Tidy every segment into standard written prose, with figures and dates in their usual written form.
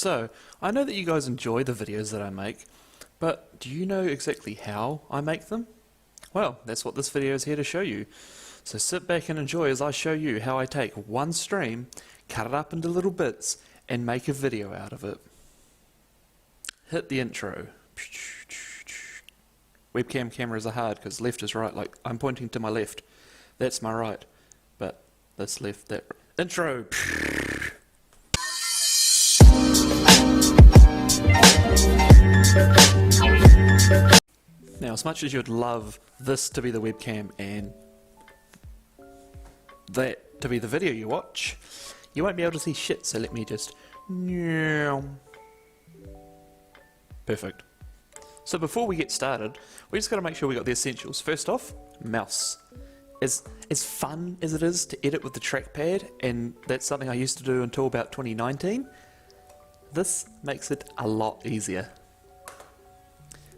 So, I know that you guys enjoy the videos that I make, but do you know exactly how I make them? Well, that's what this video is here to show you. So sit back and enjoy as I show you how I take one stream, cut it up into little bits, and make a video out of it. Hit the intro. Webcam cameras are hard because left is right, like I'm pointing to my left. That's my right. But this left, that right. Intro! Now, as much as you'd love this to be the webcam and that to be the video you watch, you won't be able to see shit, so let me just... Perfect. So before we get started, we just got to make sure we got the essentials. First off, mouse. As fun as it is to edit with the trackpad, and that's something I used to do until about 2019, this makes it a lot easier.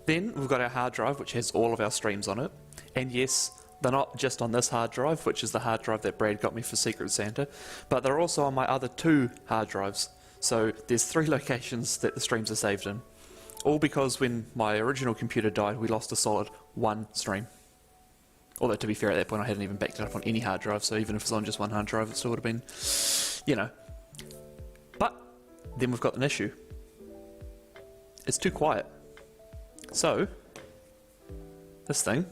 Then we've got our hard drive, which has all of our streams on it. And yes, they're not just on this hard drive, which is the hard drive that Brad got me for Secret Santa, but they're also on my other 2 hard drives. So there's 3 locations that the streams are saved in. All because when my original computer died, we lost a solid 1 stream. Although, to be fair, at that point I hadn't even backed it up on any hard drive, so even if it's on just 1 hard drive, it still would have been, you know. But then we've got an issue. It's too quiet. So, this thing,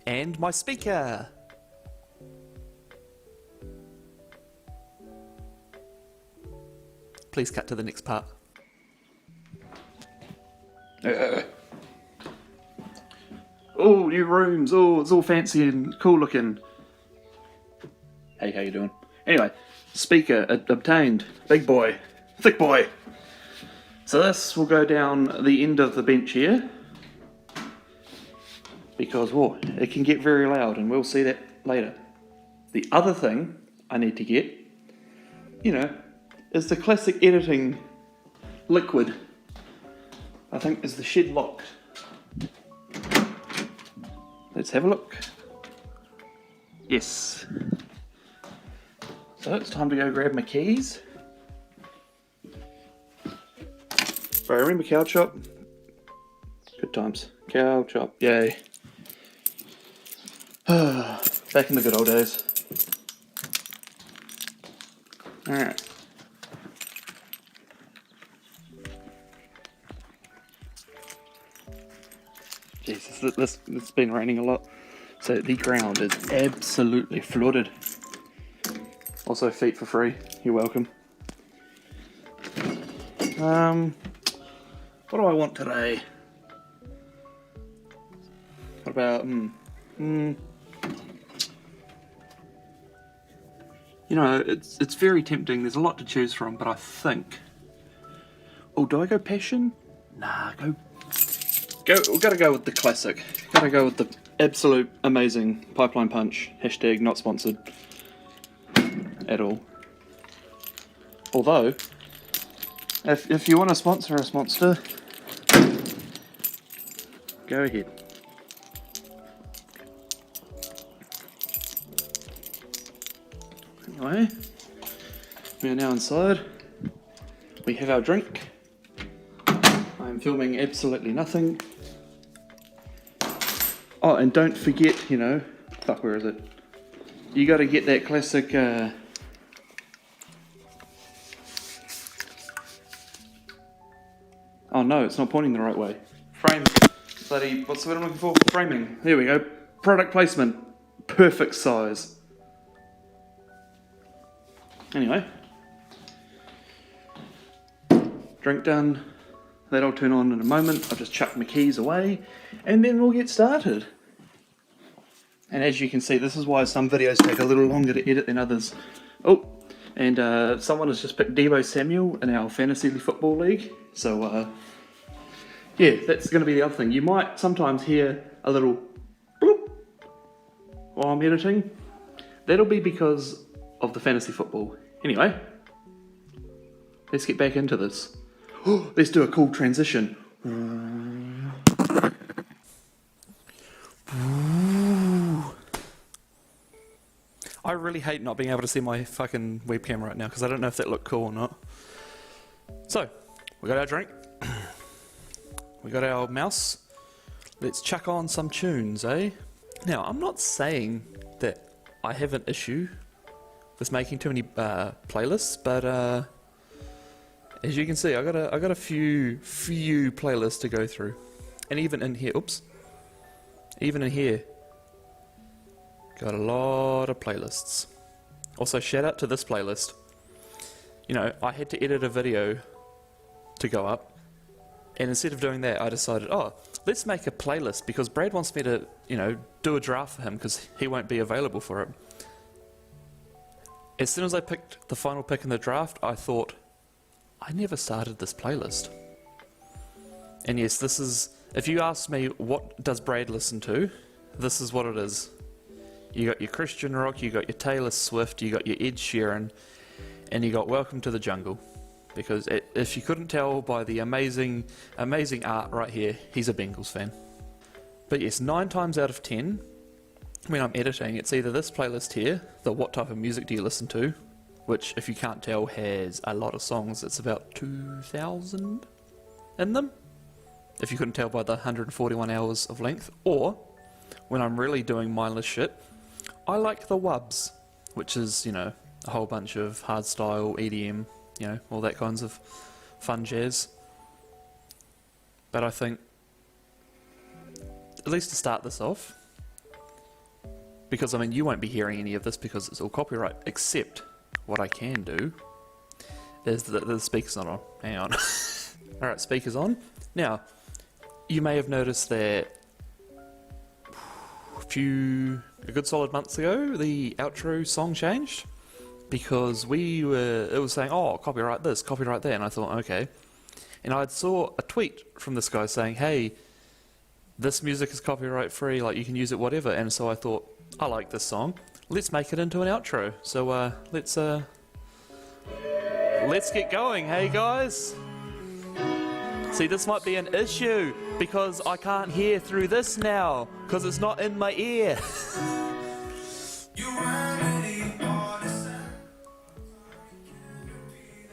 and my speaker. Please cut to the next part. Oh, new rooms. Oh, it's all fancy and cool looking. Hey, how you doing? Anyway, speaker obtained. Big boy. Thick boy. So this will go down the end of the bench here. Because, whoa, it can get very loud, and we'll see that later. The other thing I need to get, you know, is the classic editing liquid. I think is the shed locked. Let's have a look. Yes. So it's time to go grab my keys. Bro, remember Cow Chop? Good times. Cow Chop, yay. Back in the good old days. Alright. Jesus, it's been raining a lot. So the ground is absolutely flooded. Also, feet for free. You're welcome. What do I want today? What about, you know, it's very tempting. There's a lot to choose from, but I think... Oh, do I go passion? Nah, we've got to go with the classic. Got to go with the absolute amazing Pipeline Punch. Hashtag not sponsored at all. Although, if you want to sponsor us, Monster, go ahead. Anyway, we are now inside. We have our drink. I'm filming absolutely nothing. Oh, and don't forget, you know, fuck, where is it? You got to get that classic, oh no, it's not pointing the right way. Frame, bloody, what's the word I'm looking for? Framing. There we go. Product placement. Perfect size. Anyway. Drink done. That'll turn on in a moment. I've just chucked my keys away, and then we'll get started. And as you can see, this is why some videos take a little longer to edit than others. Oh, and someone has just picked Deebo Samuel in our fantasy football league. So, yeah, that's going to be the other thing. You might sometimes hear a little bloop while I'm editing. That'll be because of the fantasy football. Anyway, let's get back into this. Let's do a cool transition. I really hate not being able to see my fucking webcam right now because I don't know if that looked cool or not. So, we got our drink. We got our mouse. Let's chuck on some tunes, eh? Now, I'm not saying that I have an issue with making too many playlists, but as you can see, I got a few playlists to go through, and even in here, even in here, got a lot of playlists. Also, shout out to this playlist. You know, I had to edit a video to go up, and instead of doing that, I decided, let's make a playlist, because Brad wants me to, you know, do a draft for him because he won't be available for it. As soon as I picked the final pick in the draft, I thought, I never started this playlist. And yes, this is, if you ask me what does Brad listen to, this is what it is. You got your Christian rock, you got your Taylor Swift, you got your Ed Sheeran, and you got Welcome to the Jungle. Because if you couldn't tell by the amazing art right here, he's a Bengals fan. But yes, 9 times out of 10, when I'm editing, it's either this playlist here, the What Type of Music Do You Listen To, which, if you can't tell, has a lot of songs. It's about 2,000 in them, if you couldn't tell by the 141 hours of length. Or, when I'm really doing mindless shit, I like the Wubs, which is, you know, a whole bunch of hardstyle, EDM, you know, all that kinds of fun jazz. But I think, at least to start this off, because I mean you won't be hearing any of this because it's all copyright, except what I can do is the speaker's not on. Hang on. Alright, speaker's on. Now, you may have noticed that a good solid months ago, the outro song changed. Because it was saying, copyright this, copyright that, and I thought, okay. And I saw a tweet from this guy saying, hey, this music is copyright free, like you can use it whatever. And so I thought, I like this song, let's make it into an outro. So let's get going, hey guys. See, this might be an issue because I can't hear through this now because it's not in my ear.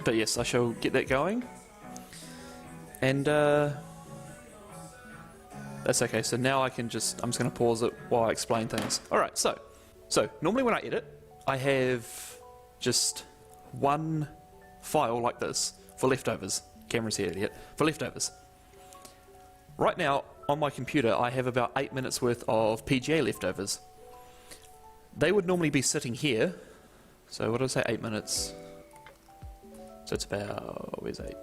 But yes, I shall get that going. And that's okay. So now I'm just going to pause it while I explain things. Alright, so normally when I edit, I have just one file like this for leftovers. Camera's here, idiot. For leftovers. Right now, on my computer, I have about 8 minutes worth of PGA leftovers. They would normally be sitting here. So what did I say, 8 minutes? So it's about, where's 8?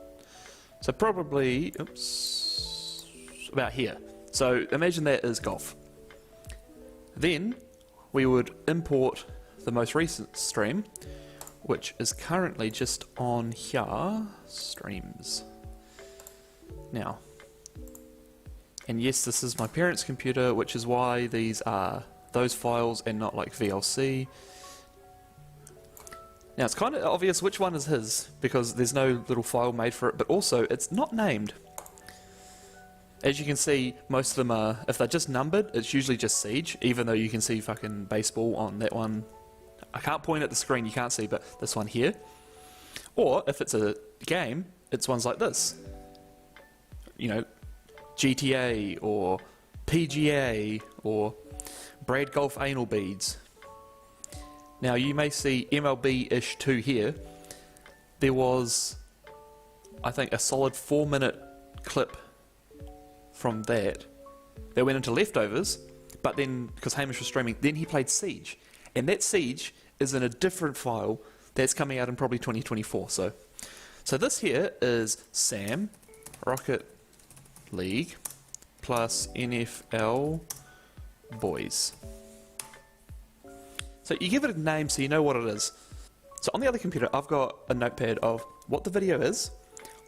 So probably, about here. So imagine that is golf. Then we would import the most recent stream, which is currently just on here, streams. Now, and yes, this is my parents' computer, which is why these are those files and not like VLC. Now it's kind of obvious which one is his, because there's no little file made for it, but also it's not named. As you can see, most of them are, if they're just numbered, it's usually just Siege, even though you can see fucking baseball on that one. I can't point at the screen, you can't see, but this one here. Or, if it's a game, it's ones like this. You know, GTA, or PGA, or Brad Golf Anal Beads. Now you may see MLB-ish 2 here. There was, I think, a solid 4-minute clip from that went into leftovers, but then, because Hamish was streaming, then he played Siege. And that Siege is in a different file that's coming out in probably 2024. So this here is Sam, Rocket League, plus NFL Boys. So you give it a name so you know what it is. So on the other computer, I've got a notepad of what the video is,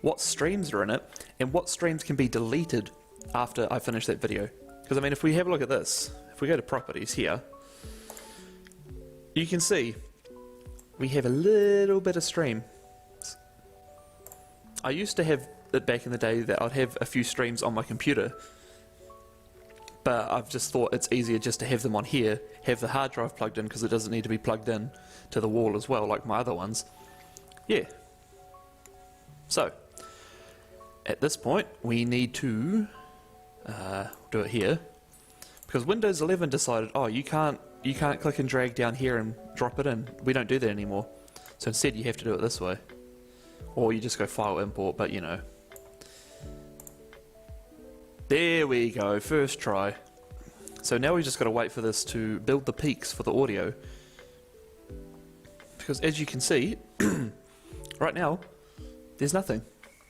what streams are in it, and what streams can be deleted after I finish that video. Because I mean, if we have a look at this, if we go to properties here, you can see we have a little bit of stream. I used to have it back in the day that I'd have a few streams on my computer, but I've just thought it's easier just to have them on here, have the hard drive plugged in because it doesn't need to be plugged in to the wall as well like my other ones. Yeah. So, at this point, we need to do it here, because Windows 11 decided, oh, you can't click and drag down here and drop it in. We don't do that anymore. So instead, you have to do it this way, or you just go File Import. But you know, there we go, first try. So now we just got to wait for this to build the peaks for the audio, because as you can see, right now, there's nothing.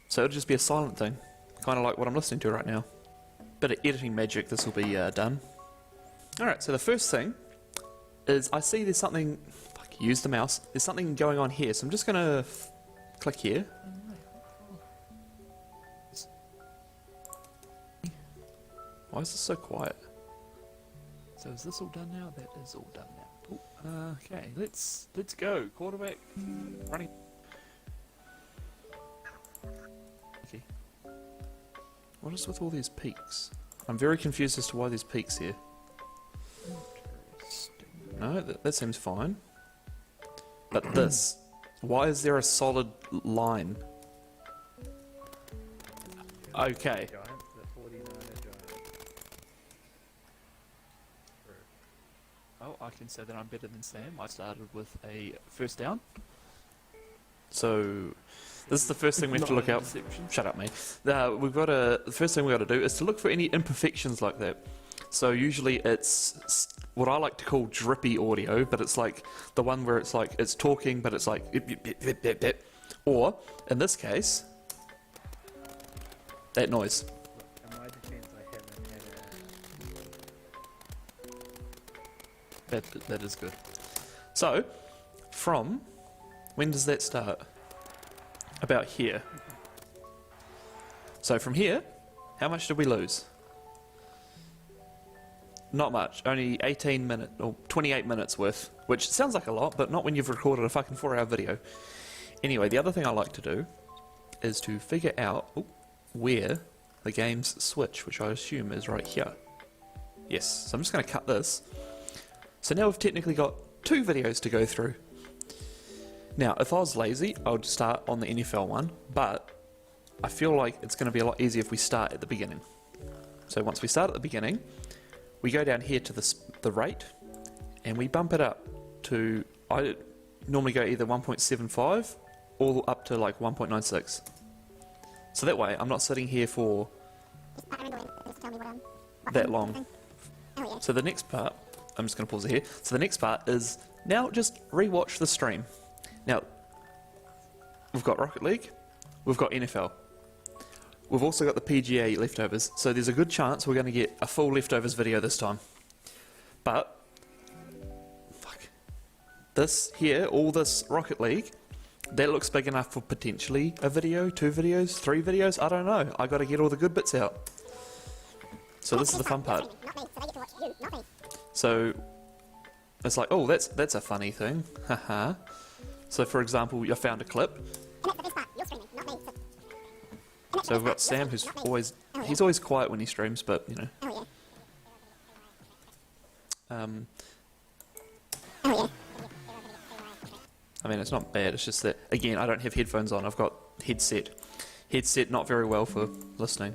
So it'll just be a silent thing, kind of like what I'm listening to right now. Bit of editing magic, this will be done. Alright, so the first thing is I see there's something, fuck, use the mouse, there's something going on here, so I'm just going to click here. Why is this so quiet? So is this all done now? That is all done now. Ooh, okay, let's go. Quarterback running. Okay. What is with all these peaks? I'm very confused as to why there's peaks here. No, that seems fine. But this, why is there a solid line? Okay. Oh, I can say that I'm better than Sam. I started with a first down. So, this is the first thing we have to look out. Shut up, mate. The first thing we've got to do is to look for any imperfections like that. So usually it's what I like to call drippy audio, but it's like the one where it's like it's talking, but it's like or in this case, that noise. In my defense, I haven't had That is good. So, from when does that start? About here. So from here, how much did we lose? Not much, only 18 minutes, or 28 minutes worth, which sounds like a lot, but not when you've recorded a fucking 4-hour video. Anyway, the other thing I like to do is to figure out where the games switch, which I assume is right here. Yes, so I'm just going to cut this. So now we've technically got 2 videos to go through. Now, if I was lazy, I would start on the NFL one, but I feel like it's going to be a lot easier if we start at the beginning. So once we start at the beginning, we go down here to the rate, and we bump it up to, I normally go either 1.75 or up to like 1.96. So that way, I'm not sitting here for that long. So the next part, I'm just going to pause it here. So the next part is now just rewatch the stream. Now, we've got Rocket League, we've got NFL. We've also got the PGA leftovers, so there's a good chance we're going to get a full leftovers video this time. But, fuck, this here, all this Rocket League, that looks big enough for potentially a video, 2 videos, 3 videos, I don't know. I got to get all the good bits out. So this is the fun part. So, it's like, oh, that's a funny thing, haha. So for example, I found a clip. So we've got Sam, who's he's always quiet when he streams, but you know. I mean, it's not bad. It's just that again, I don't have headphones on. I've got headset. Headset not very well for listening.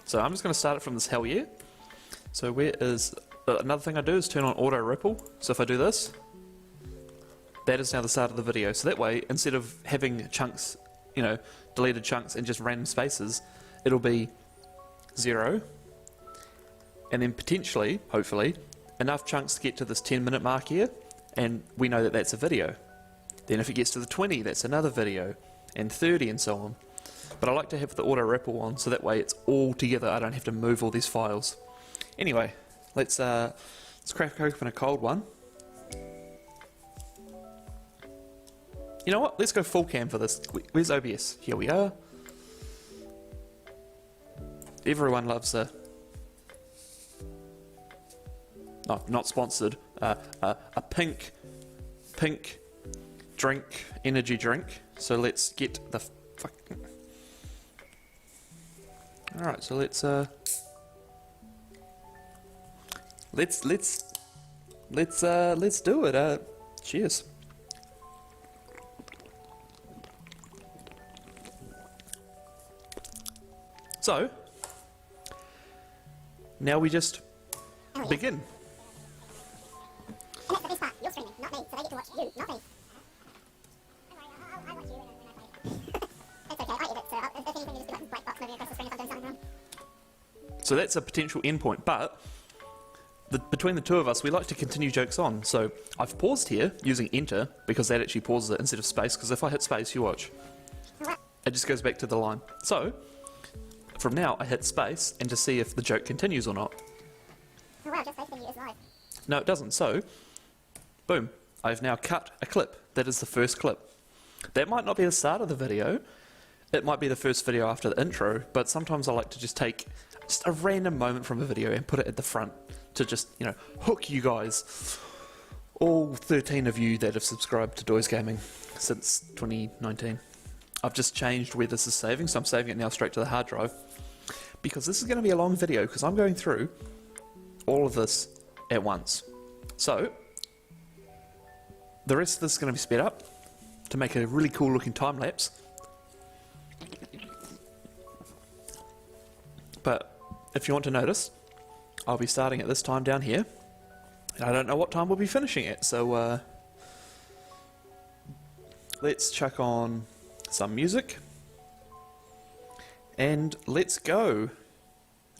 So I'm just going to start it from this hell yeah. So where is... another thing I do is turn on auto ripple. So if I do this, that is now the start of the video. So that way, instead of having chunks, you know, deleted chunks and just random spaces, it'll be 0. And then potentially, hopefully, enough chunks to get to this 10-minute mark here, and we know that that's a video. Then if it gets to the 20, that's another video, and 30 and so on. But I like to have the auto ripple on, so that way it's all together. I don't have to move all these files. Anyway, let's crack open a cold one. You know what? Let's go full cam for this. Where's OBS? Here we are. Everyone loves a... No, not sponsored. A pink drink, energy drink. So let's get the fucking... Alright, so let's do it. Cheers. So, now we just begin. And that's the best part. You're streaming, not me. So they get to watch you, not me. I watch you and I play. That's okay. I edit, so if anything, you just do like black box moving across the screen if I'm doing something wrong. So that's a potential endpoint, but between the two of us, we like to continue jokes on. So I've paused here using enter because that actually pauses it instead of space, because if I hit space, you watch. It just goes back to the line. So, from now, I hit space and to see if the joke continues or not. Oh wow, just basically it's live. No, it doesn't. So, boom. I've now cut a clip. That is the first clip. That might not be the start of the video. It might be the first video after the intro, but sometimes I like to just take just a random moment from a video and put it at the front to just, you know, hook you guys. All 13 of you that have subscribed to Doys Gaming since 2019. I've just changed where this is saving, so I'm saving it now straight to the hard drive. Because this is going to be a long video, because I'm going through all of this at once. So, the rest of this is going to be sped up to make a really cool looking time lapse. But if you want to notice, I'll be starting at this time down here, and I don't know what time we'll be finishing at, so let's chuck on some music, and let's go.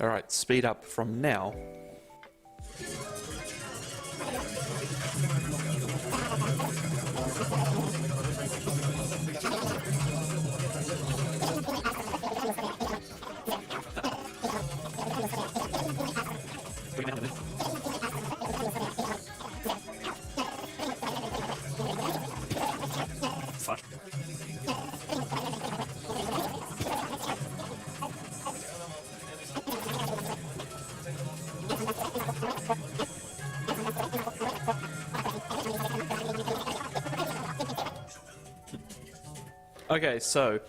Alright, speed up from now. Fuck. Okay, so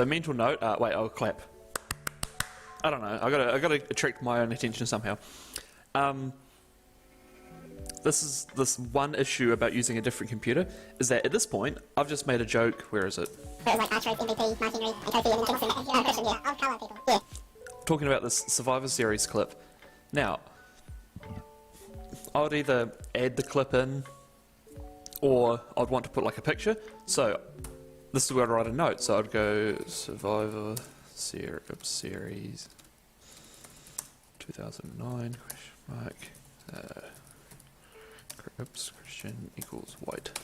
mental note. Wait, I'll clap. I don't know. I gotta attract my own attention somehow. This one issue about using a different computer is that at this point I've just made a joke. Where is it? So it was like Archer, MVP, Martin Reed, and Kofi, and then Kingston. Christian, yeah. I'll colour people. Yeah. Talking about this Survivor Series clip. Now, I would either add the clip in, or I'd want to put like a picture. So this is where I'd write a note. So I'd go Survivor Series 2009 ? Christian equals white.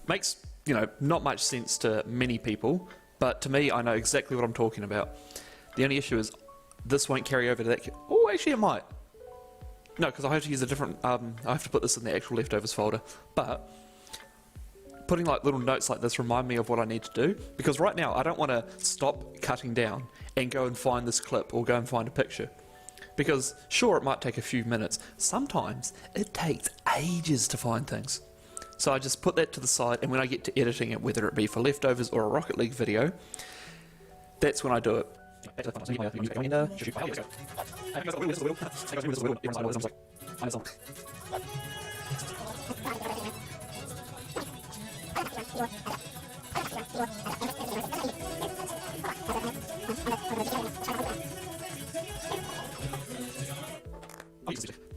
Makes, you know, not much sense to many people, but to me, I know exactly what I'm talking about. The only issue is this won't carry over to that. Oh, actually, it might. No, because I have to use a different. I have to put this in the actual leftovers folder. But putting like little notes like this remind me of what I need to do, because right now I don't want to stop cutting down and go and find this clip or go and find a picture. Because sure, it might take a few minutes. Sometimes it takes ages to find things. So I just put that to the side, and when I get to editing it, whether it be for leftovers or a Rocket League video, that's when I do it.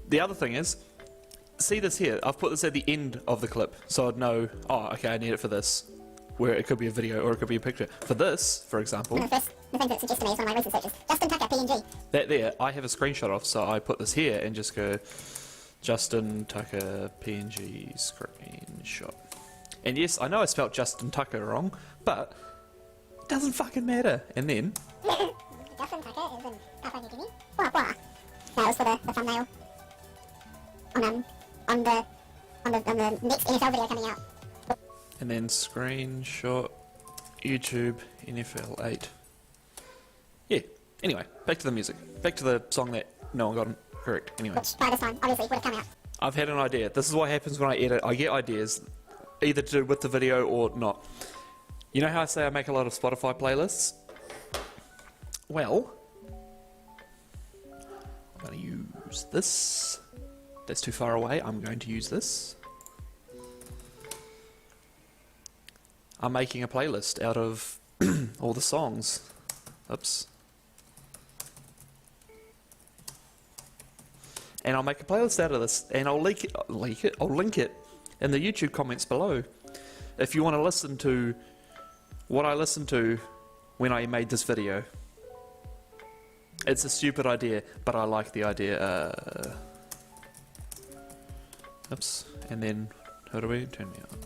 The other thing is, see this here, I've put this at the end of the clip, so I'd know, oh, okay, I need it for this, where it could be a video or it could be a picture. For this, for example, The thing that suggests to me is one of my recent searches. Justin Tucker, PNG. that there, I have a screenshot of, so I put this here and just go, Justin Tucker PNG screenshot. And yes, I know I spelt Justin Tucker wrong, but it doesn't fucking matter. And then, Justin Tucker is in Papua New Guinea. Wah, wah. No, it was for the thumbnail. On the next NFL video coming out. and then screenshot YouTube NFL 8. Yeah, anyway, back to the music. Back to the song that no one got correct. Anyway, Which by this time, obviously, would have come out. I've had an idea. This is what happens when I edit. I get ideas, either to do with the video or not. You know how I say I make a lot of Spotify playlists? Well, I'm going to use this. That's too far away. I'm going to use this. I'm making a playlist out of all the songs. Oops. And I'll make a playlist out of this, and I'll link it in the YouTube comments below. If you want to listen to what I listened to when I made this video. It's a stupid idea, but I like the idea. Oops. And then, how do we turn me on?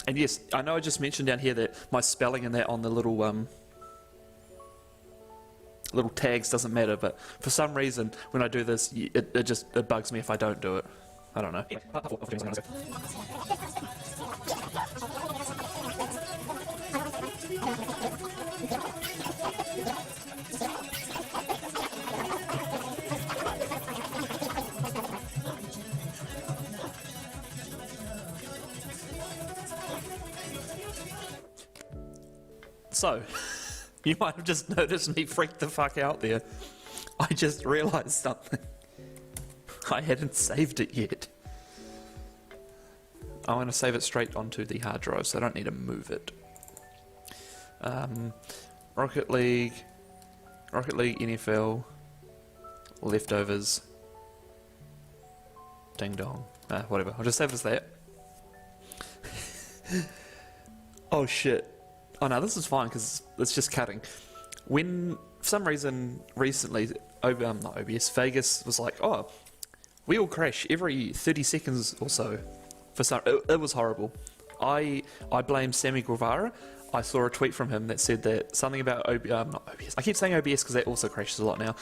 And yes, I know I just mentioned down here that my spelling and that on the little little tags doesn't matter, but for some reason when I do this, it bugs me if I don't do it. I don't know. So, you might have just noticed me freak the fuck out there. I just realised something. I hadn't saved it yet. I want to save it straight onto the hard drive, so I don't need to move it. Rocket League, NFL, leftovers, ding dong, whatever. I'll just save it as that. Oh shit. Oh no, this is fine because it's just cutting. When, for some reason, recently, not OBS, Vegas was like, oh, we all crash every 30 seconds or so. For some, it was horrible. I blame Sammy Guevara. I saw a tweet from him that said that something about not OBS. I keep saying OBS because that also crashes a lot now.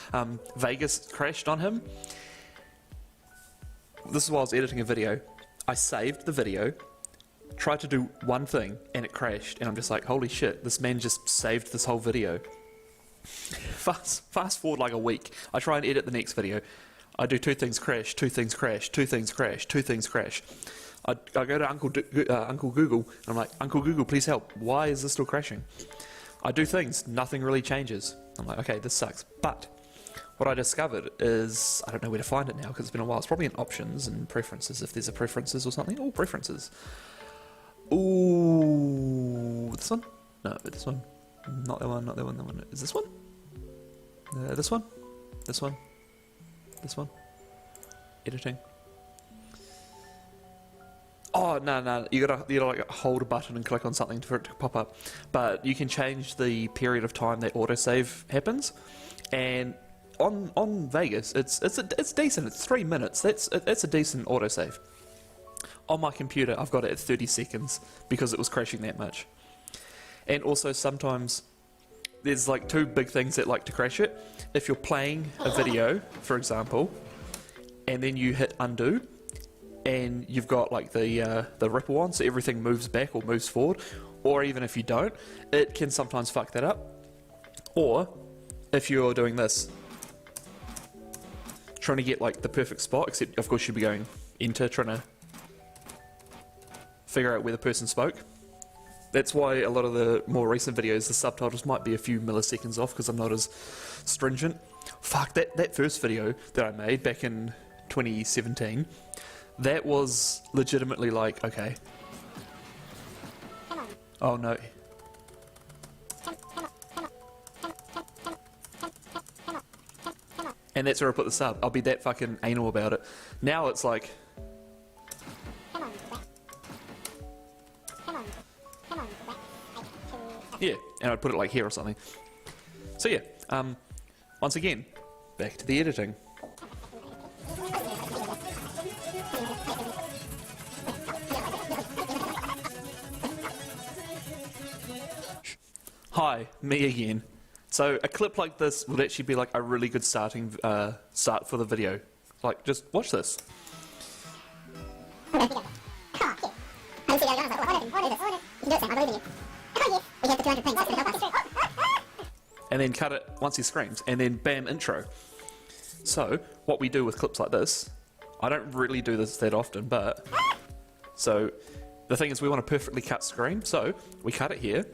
Vegas crashed on him. This is while I was editing a video. I saved the video, tried to do one thing, and it crashed. And I'm just like, holy shit, this man just saved this whole video. Fast forward like a week. I try and edit the next video. I do two things crash, two things crash, two things crash, two things crash. I go to Uncle Google, and I'm like, Uncle Google, please help. Why is this still crashing? I do things, nothing really changes. I'm like, okay, this sucks. But what I discovered is, I don't know where to find it now because it's been a while. It's probably in options and preferences, if there's a preferences or something. Oh, preferences. Ooh, this one? No, this one. Not that one, not that one, that one. Is this one? This one? This one? This one? Editing. Oh, no, you gotta like hold a button and click on something for it to pop up. But you can change the period of time that autosave happens. And on Vegas, it's decent. It's 3 minutes. That's a decent autosave. On my computer, I've got it at 30 seconds because it was crashing that much. And also sometimes there's like two big things that like to crash it. If you're playing a video, for example, and then you hit undo, and you've got like the ripple on, so everything moves back or moves forward, or even if you don't, it can sometimes fuck that up. Or if you're doing this, trying to get like the perfect spot, except of course you'd be going enter, trying to figure out where the person spoke. That's why a lot of the more recent videos, the subtitles might be a few milliseconds off because I'm not as stringent. Fuck, that first video that I made back in 2017, that was legitimately like, okay. Oh no. And that's where I put the sub. I'll be that fucking anal about it. Now it's like, yeah, and I'd put it like here or something. So yeah, once again, back to the editing. Hi, me again. So a clip like this would actually be like a really good start for the video. Like, just watch this. And then cut it once he screams, and then bam, intro. So, what we do with clips like this, I don't really do this that often, but... So, the thing is we want a perfectly cut scream, so we cut it here,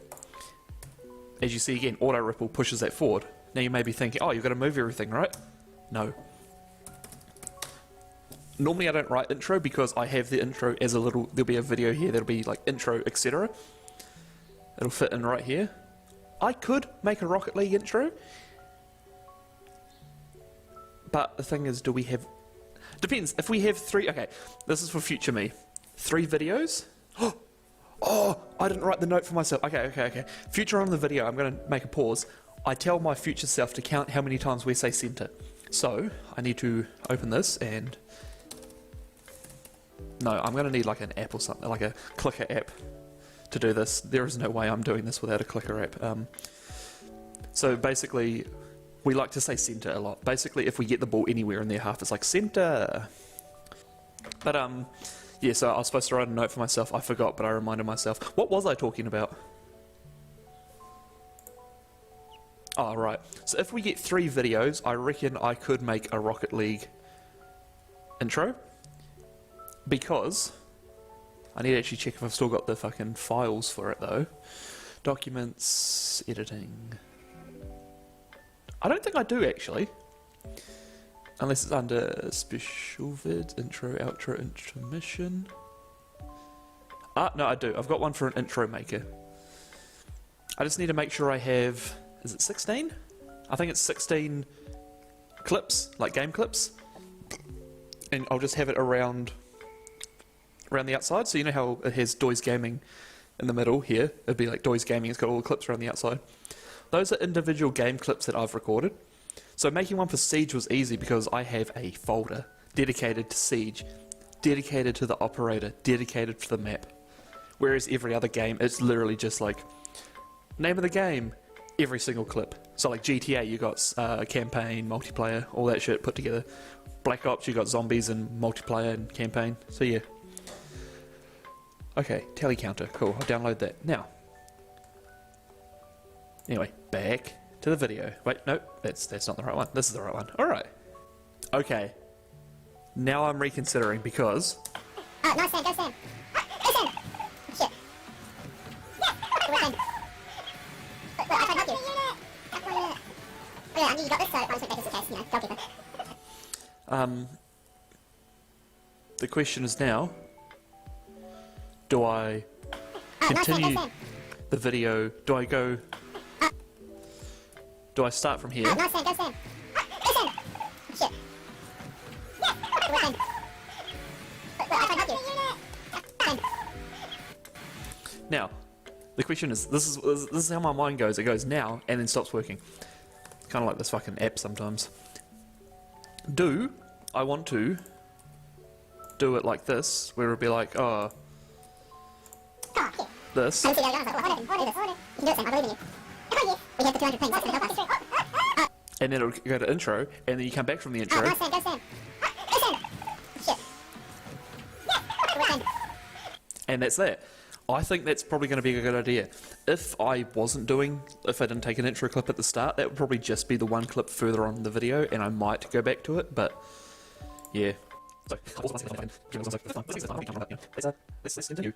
as you see again, auto ripple pushes that forward. Now you may be thinking, oh, you've got to move everything, right? No. Normally I don't write intro because I have the intro as a little, there'll be a video here that'll be like intro, etc. It'll fit in right here. I could make a Rocket League intro, but the thing is, do we have... Depends. If we have 3... Okay, this is for future me. 3 videos? Oh, I didn't write the note for myself. Okay. Future on the video, I'm going to make a pause. I tell my future self to count how many times we say center. So, I need to open this and... No, I'm going to need like an app or something, like a clicker app to do this. There is no way I'm doing this without a clicker app. So basically, we like to say center a lot. Basically, if we get the ball anywhere in their half, it's like center. But yeah, so I was supposed to write a note for myself. I forgot, but I reminded myself. What was I talking about? Oh, right. So if we get 3 videos, I reckon I could make a Rocket League intro. Because I need to actually check if I've still got the fucking files for it though. Documents, editing. I don't think I do actually. Unless it's under special vid, intro, outro, intermission. Ah, no, I do. I've got one for an intro maker. I just need to make sure I have, is it 16? I think it's 16 clips, like game clips. And I'll just have it around the outside. So you know how it has Doise Gaming in the middle here? It'd be like Doise Gaming, it's got all the clips around the outside. Those are individual game clips that I've recorded. So making one for Siege was easy because I have a folder dedicated to Siege, dedicated to the operator, dedicated to the map. Whereas every other game, it's literally just like, name of the game, every single clip. So like GTA, you got campaign, multiplayer, all that shit put together. Black Ops, you got zombies and multiplayer and campaign. So yeah. Okay, tally counter, cool, I'll download that. Now, anyway, back to the video. Wait, no, that's not the right one. This is the right one. Alright. Okay. Now I'm reconsidering because... Oh, no, Sam, go Sam. Go Sam! Shit. Go Sam. Well, I tried to help you. Oh yeah, I knew you got this, so I just went back into the case, you know, goalkeeper. The question is now, do I continue the video, do I go... Do I start from here? Oh, no, Sam, go Sam. Go Sam! Shit. Go Sam. Well, I tried to help you. Now, the question is, this is how my mind goes. It goes now and then stops working. Kind of like this fucking app sometimes. Do I want to do it like this, where it'll be like, oh, this, I see the other guys like, what is this? You can do it, Sam, I believe in you. We have the 200 pings, that's gonna help us. and then it'll go to intro, and then you come back from the intro, Oh, no, Sam, go Sam. Go Sam! Shit. Go Sam. and that's that. I think that's probably going to be a good idea. If I didn't take an intro clip at the start, that would probably just be the one clip further on in the video, and I might go back to it, but yeah. So, let's continue.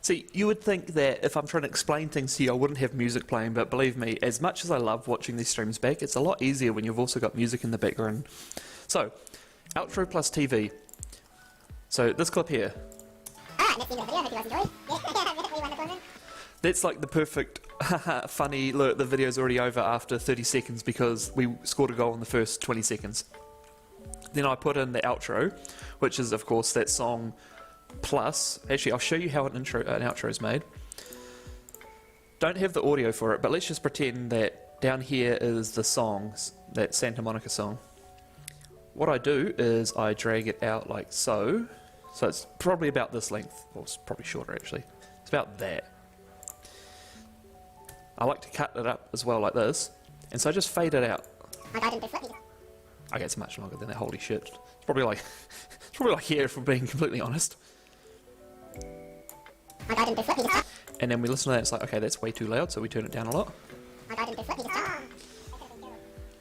See, you would think that if I'm trying to explain things to you, I wouldn't have music playing, but believe me, as much as I love watching these streams back, it's a lot easier when you've also got music in the background. So, outro plus TV. So, this clip here. Alright, that's the end of the video. Hope you guys enjoyed. That's like the perfect, funny, look, the video's already over after 30 seconds because we scored a goal in the first 20 seconds. Then I put in the outro, which is, of course, that song plus... Actually, I'll show you how an outro is made. Don't have the audio for it, but let's just pretend that down here is the songs, that Santa Monica song. What I do is I drag it out like so. So it's probably about this length, or it's probably shorter actually. It's about that. I like to cut it up as well like this, and so I just fade it out. Okay, it's much longer than that, holy shit. It's probably like, here if we're being completely honest. And then we listen to that, it's like, okay, that's way too loud, so we turn it down a lot.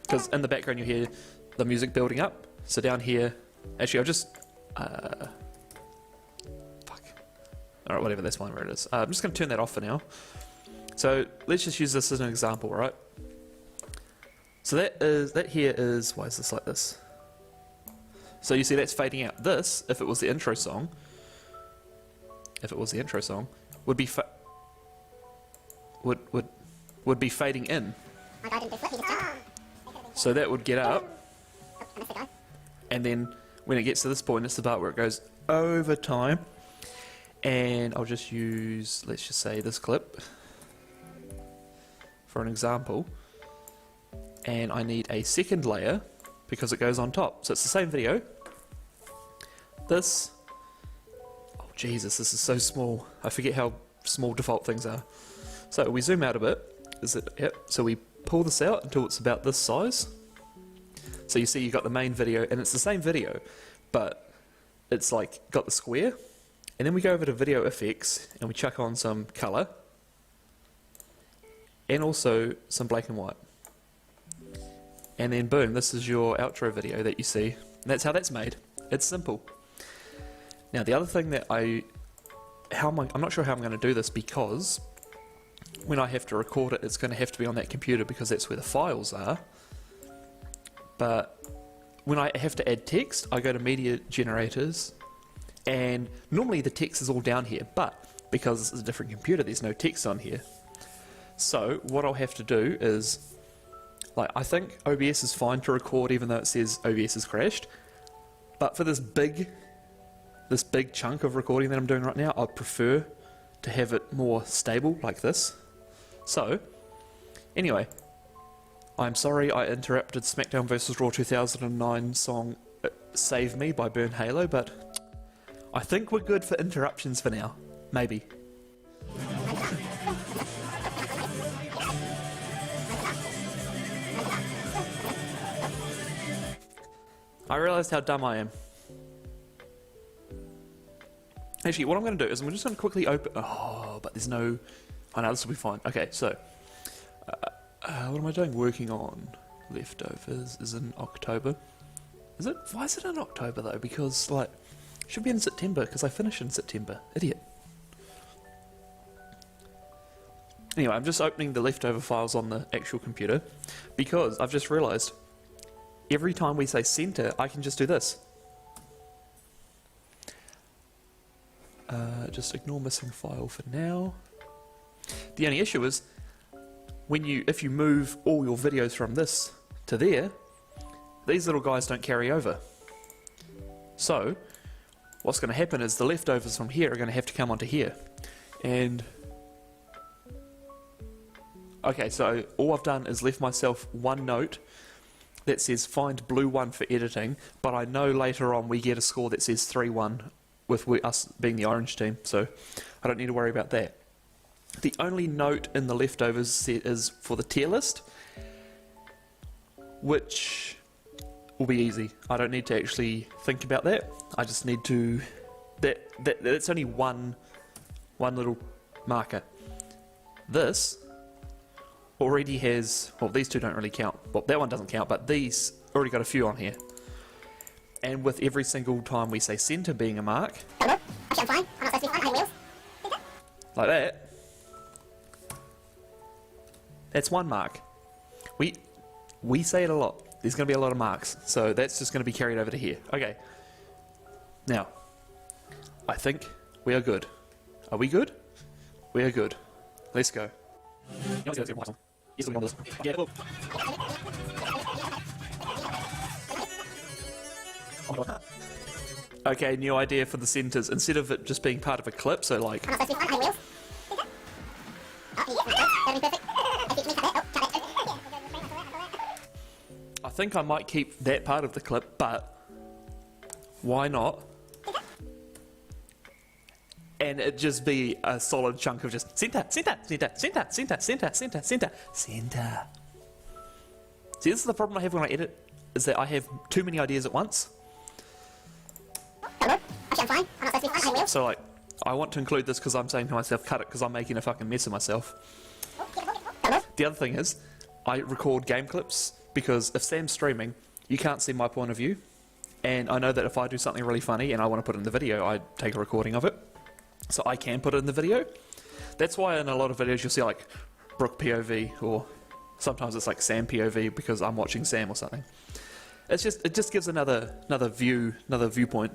Because in the background you hear the music building up, So down here, actually I'll just, alright, whatever, that's fine where it is. I'm just going to turn that off for now. So let's just use this as an example, right? So that here is, why is this like this? So you see that's fading out. This, if it was the intro song, would be would be fading in. My guy didn't do flip, he just jumped. So that would get up, Oh, I missed the guy. and then when it gets to this point, it's the part where it goes over time. And I'll just use, let's just say, this clip for an example. And I need a second layer because it goes on top. So it's the same video. This, oh Jesus, this is so small. I forget how small default things are. So we zoom out a bit. Is it? Yep. So we pull this out until it's about this size. So you see you got the main video, and it's the same video, but it's like got the square. And then we go over to video effects and we chuck on some color and also some black and white. And then boom, this is your outro video that you see. And that's how that's made. It's simple. Now the other thing that I'm not sure how I'm going to do this, because when I have to record it, it's going to have to be on that computer because that's where the files are. But when I have to add text, I go to media generators, and normally the text is all down here, but because this is a different computer, there's no text on here. So what I'll have to do is, like, I think OBS is fine to record even though it says OBS has crashed, but for this big chunk of recording that I'm doing right now, I'd prefer to have it more stable like this. So anyway, I'm sorry I interrupted SmackDown vs Raw 2009 song Save Me by Burn Halo, but I think we're good for interruptions for now. Maybe. I realised how dumb I am. Actually, what I'm going to do is I'm just going to quickly open... Oh, but there's no... Oh no, this will be fine. Okay, so... what am I doing? Working on Leftovers is in October. Is it? Why is it in October though? Because, like... It should be in September, because I finish in September. Idiot. Anyway, I'm just opening the leftover files on the actual computer, because I've just realised every time we say center, I can just do this. Just ignore missing file for now. The only issue is, if you move all your videos from this to there, these little guys don't carry over. So, what's going to happen is the leftovers from here are going to have to come onto here. And okay, so all I've done is left myself one note that says find blue 1 for editing, but I know later on we get a score that says 3-1 with us being the orange team, so I don't need to worry about that. The only note in the leftovers set is for the tier list, which will be easy. I don't need to actually think about that. I just need to... That's only one little marker. This already has... Well, these two don't really count. Well, that one doesn't count, but these already got a few on here. And with every single time we say centre being a mark... Hello? Actually, I'm fine. I'm not supposed to be fine. I have wheels. Like that. That's one mark. We say it a lot. There's going to be a lot of marks, so that's just going to be carried over to here. Okay. Now, I think we are good. Are we good? We are good. Let's go. Okay, new idea for the centres. Instead of it just being part of a clip, so like... I'm not supposed to be fine. I have wheels. Oh, that'll be perfect. I think I might keep that part of the clip, but why not? And it just be a solid chunk of just centre, centre, centre, centre, centre, centre, centre, centre, centre. See, this is the problem I have when I edit, is that I have too many ideas at once. Hello? Actually, I'm fine. I'm not supposed to be fine. I have wheels. So like, I want to include this because I'm saying to myself, cut it because I'm making a fucking mess of myself. Hello? The other thing is, I record game clips because if Sam's streaming, you can't see my point of view. and I know that if I do something really funny and I want to put it in the video, I take a recording of it, so I can put it in the video. That's why in a lot of videos you'll see like Brooke POV, or sometimes it's like Sam POV because I'm watching Sam or something. It just gives another viewpoint.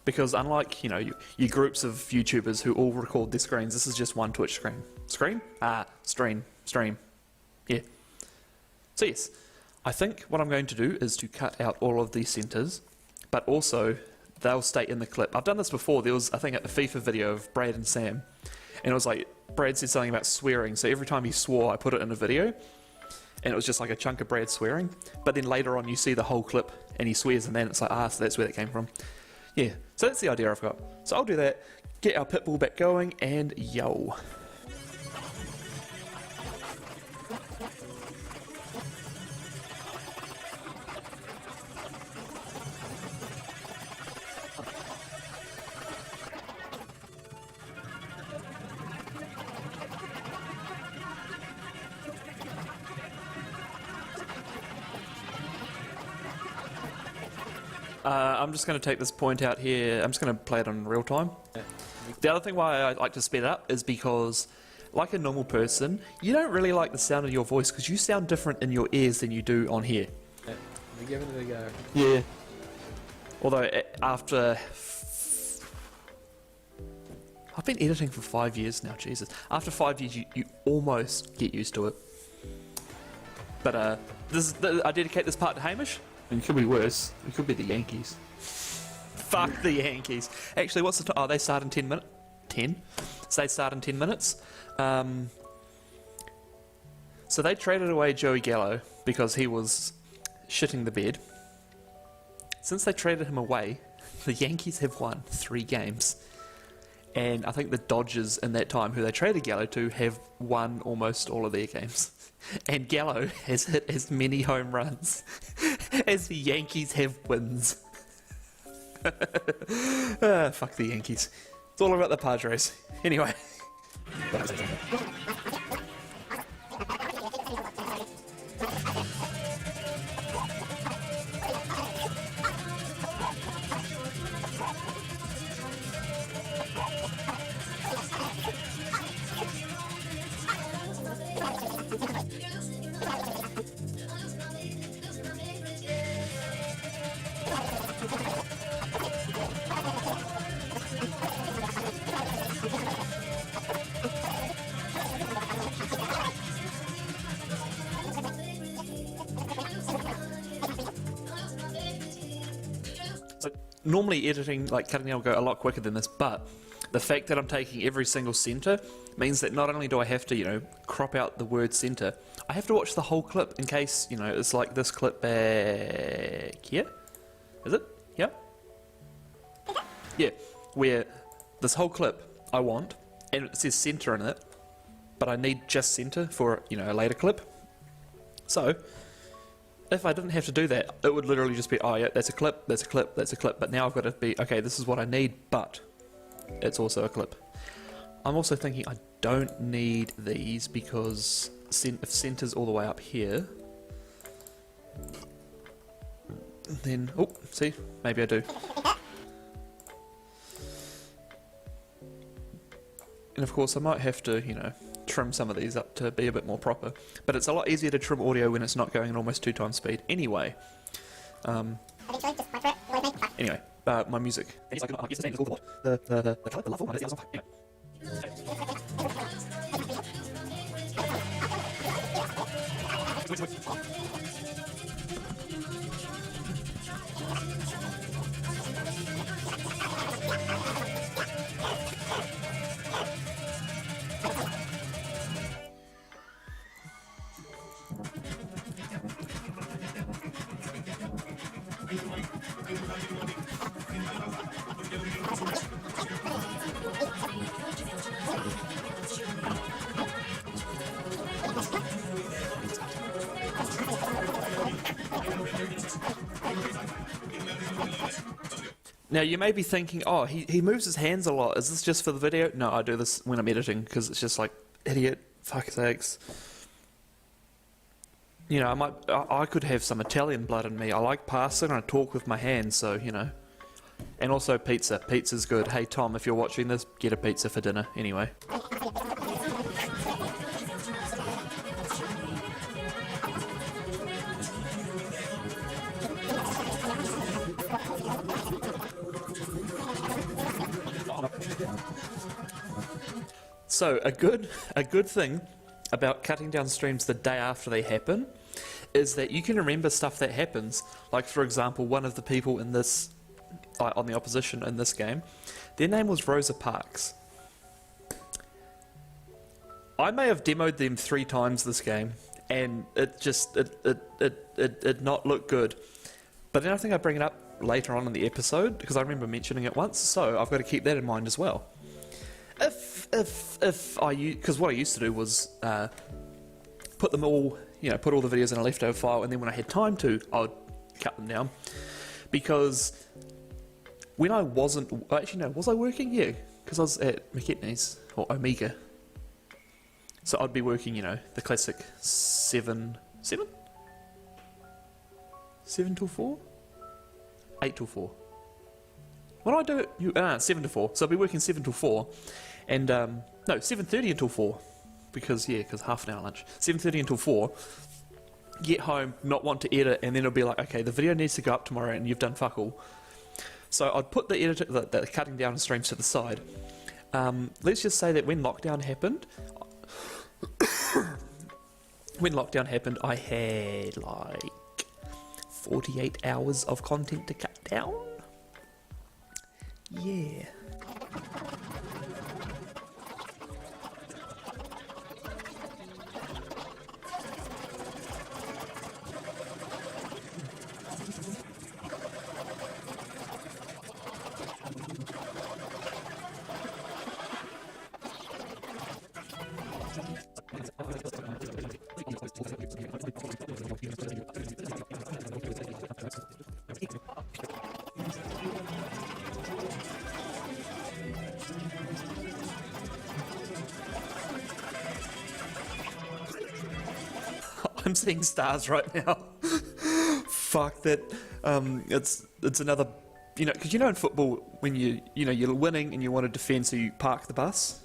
Because unlike, you know, your groups of YouTubers who all record their screens, this is just one Twitch screen. Screen? Stream. Yeah. So yes, I think what I'm going to do is to cut out all of these centres, but also they'll stay in the clip. I've done this before. There was, I think, a FIFA video of Brad and Sam, and it was like, Brad said something about swearing, so every time he swore, I put it in a video, and it was just like a chunk of Brad swearing, but then later on you see the whole clip, and he swears, and then it's like, so that's where that came from. Yeah, so that's the idea I've got. So I'll do that, get our Pitbull back going, and yo. I'm just going to take this point out here. I'm just going to play it on real time. The other thing why I like to speed it up is because, like a normal person, you don't really like the sound of your voice because you sound different in your ears than you do on here. We're giving it a go. Yeah. Although after... I've been editing for 5 years now, Jesus. After 5 years, you almost get used to it. But I dedicate this part to Hamish. And it could be worse. It could be the Yankees. Fuck the Yankees. Actually, what's the time? Oh, they start in 10 minutes. 10? So they start in 10 minutes. So they traded away Joey Gallo because he was shitting the bed. Since they traded him away, the Yankees have won 3 games. And I think the Dodgers in that time, who they traded Gallo to, have won almost all of their games. And Gallo has hit as many home runs as the Yankees have wins. Fuck the Yankees. It's all about the Padres. Anyway. So normally editing, like cutting out, will go a lot quicker than this, but the fact that I'm taking every single centre means that not only do I have to, you know, crop out the word centre, I have to watch the whole clip in case, you know, it's like this clip back here. Is it? Yeah? Yeah, where this whole clip I want, and it says centre in it, but I need just centre for, you know, a later clip. So, if I didn't have to do that, it would literally just be, oh yeah, that's a clip, that's a clip, that's a clip, but now I've got to be, okay, this is what I need, but it's also a clip. I'm also thinking I don't need these because if centre's all the way up here, then, oh, see, maybe I do. And of course I might have to, you know, trim some of these up to be a bit more proper. But it's a lot easier to trim audio when it's not going at almost 2 times speed. Anyway. Anyway, my music. The level. Now you may be thinking, oh, he moves his hands a lot. Is this just for the video? No, I do this when I'm editing because it's just like, idiot, fuck sakes. You know, I could have some Italian blood in me. I like pasta and I talk with my hands, so, you know. And also pizza. Pizza's good. Hey, Tom, if you're watching this, get a pizza for dinner, anyway. So, a good thing about cutting down streams the day after they happen is that you can remember stuff that happens. Like, for example, one of the people in this, on the opposition in this game, their name was Rosa Parks. I may have demoed them 3 times this game, and it just, it not look good. But then I think I bring it up later on in the episode, because I remember mentioning it once, so I've got to keep that in mind as well. Because what I used to do was put them all, put all the videos in a leftover file, and then when I had time to, I'd cut them down. Because when I wasn't, actually no, was I working? Yeah, because I was at McKetney's, or Omega. So I'd be working, the classic 7 till 4? 8 till 4. What do I do? 7 to 4. So I'll be working 7 till 4. And, no, 7:30 until 4. Because half an hour lunch. 7:30 until 4. Get home, not want to edit, and then it'll be like, okay, the video needs to go up tomorrow and you've done fuck all. So I'd put the editor, the cutting down streams to the side. Let's just say that when lockdown happened, I had like 48 hours of content to cut down. Yeah. I'm seeing stars right now. Fuck that. It's another, because in football when you're winning and you want to defend, so you park the bus.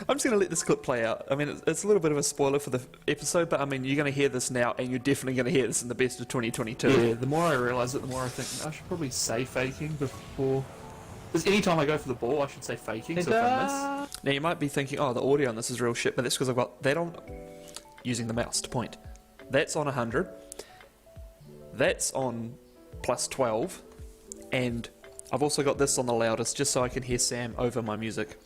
I'm just going to let this clip play out. I mean, it's a little bit of a spoiler for the episode, but I mean, you're going to hear this now, and you're definitely going to hear this in the best of 2022. Yeah, the more I realise it, the more I think I should probably say faking before. Because any time I go for the ball, I should say faking. So if I miss. Now you might be thinking, oh, the audio on this is real shit, but that's because I've got that on, using the mouse to point. That's on 100. That's on plus 12, and I've also got this on the loudest, just so I can hear Sam over my music.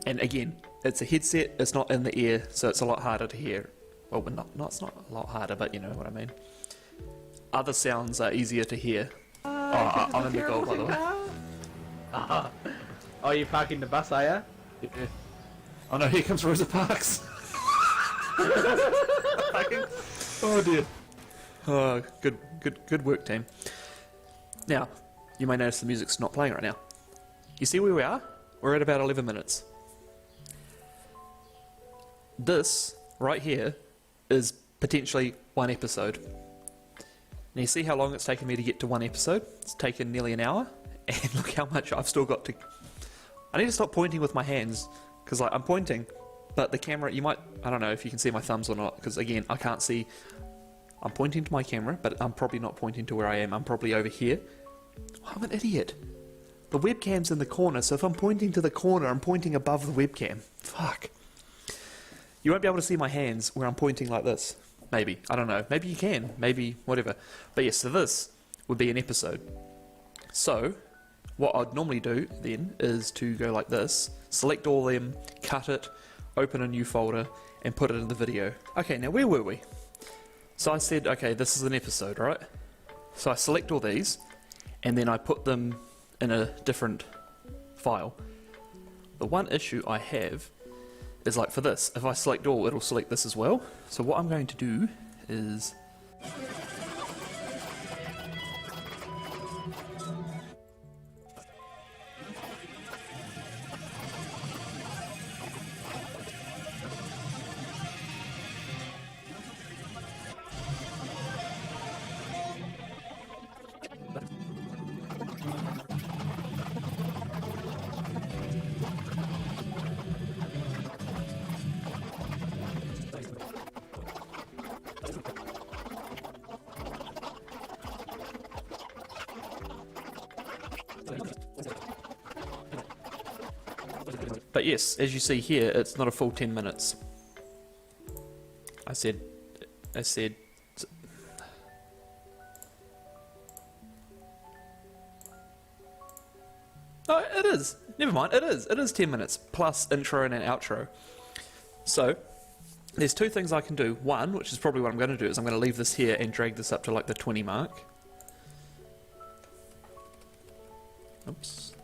And again, it's a headset, it's not in the ear, so it's a lot harder to hear. Well, it's not a lot harder, but you know what I mean. Other sounds are easier to hear. I'm in the goal, by the way. Oh, you're parking the bus, are you? Yeah. Oh no, here comes Rosa Parks. Oh dear. Oh, good work, team. Now, you may notice the music's not playing right now. You see where we are? We're at about 11 minutes. This, right here, is potentially one episode. Now you see how long it's taken me to get to one episode? It's taken nearly an hour, and look how much I've still got to... I need to stop pointing with my hands, because I'm pointing, but the camera, I don't know if you can see my thumbs or not, because again, I can't see... I'm pointing to my camera, but I'm probably not pointing to where I am, I'm probably over here. Oh, I'm an idiot. The webcam's in the corner, so if I'm pointing to the corner, I'm pointing above the webcam. Fuck. You won't be able to see my hands where I'm pointing like this. Maybe. I don't know. Maybe you can. Maybe whatever. But yes, so this would be an episode. So, what I'd normally do then is to go like this, select all of them, cut it, open a new folder, and put it in the video. Okay, now where were we? So I said, okay, this is an episode, right? So I select all these, and then I put them in a different file. The one issue I have is like for this, if I select all, it'll select this as well. So what I'm going to do is... But yes, as you see here, it's not a full 10 minutes. I said... Oh, it is. Never mind, it is. It is 10 minutes, plus intro and an outro. So, there's two things I can do. One, which is probably what I'm going to do, is I'm going to leave this here and drag this up to like the 20 mark. Oops.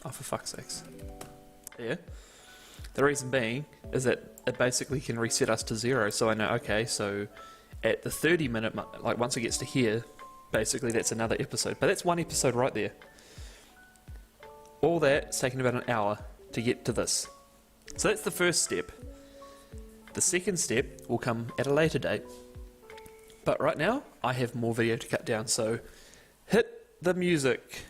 Oh, for fuck's sakes. Yeah. The reason being is that it basically can reset us to 0, so I know, okay, so at the 30 minute mark, like once it gets to here, basically that's another episode. But that's one episode right there. All that's taken about an hour to get to this. So that's the first step. The second step will come at a later date. But right now, I have more video to cut down, so hit the music.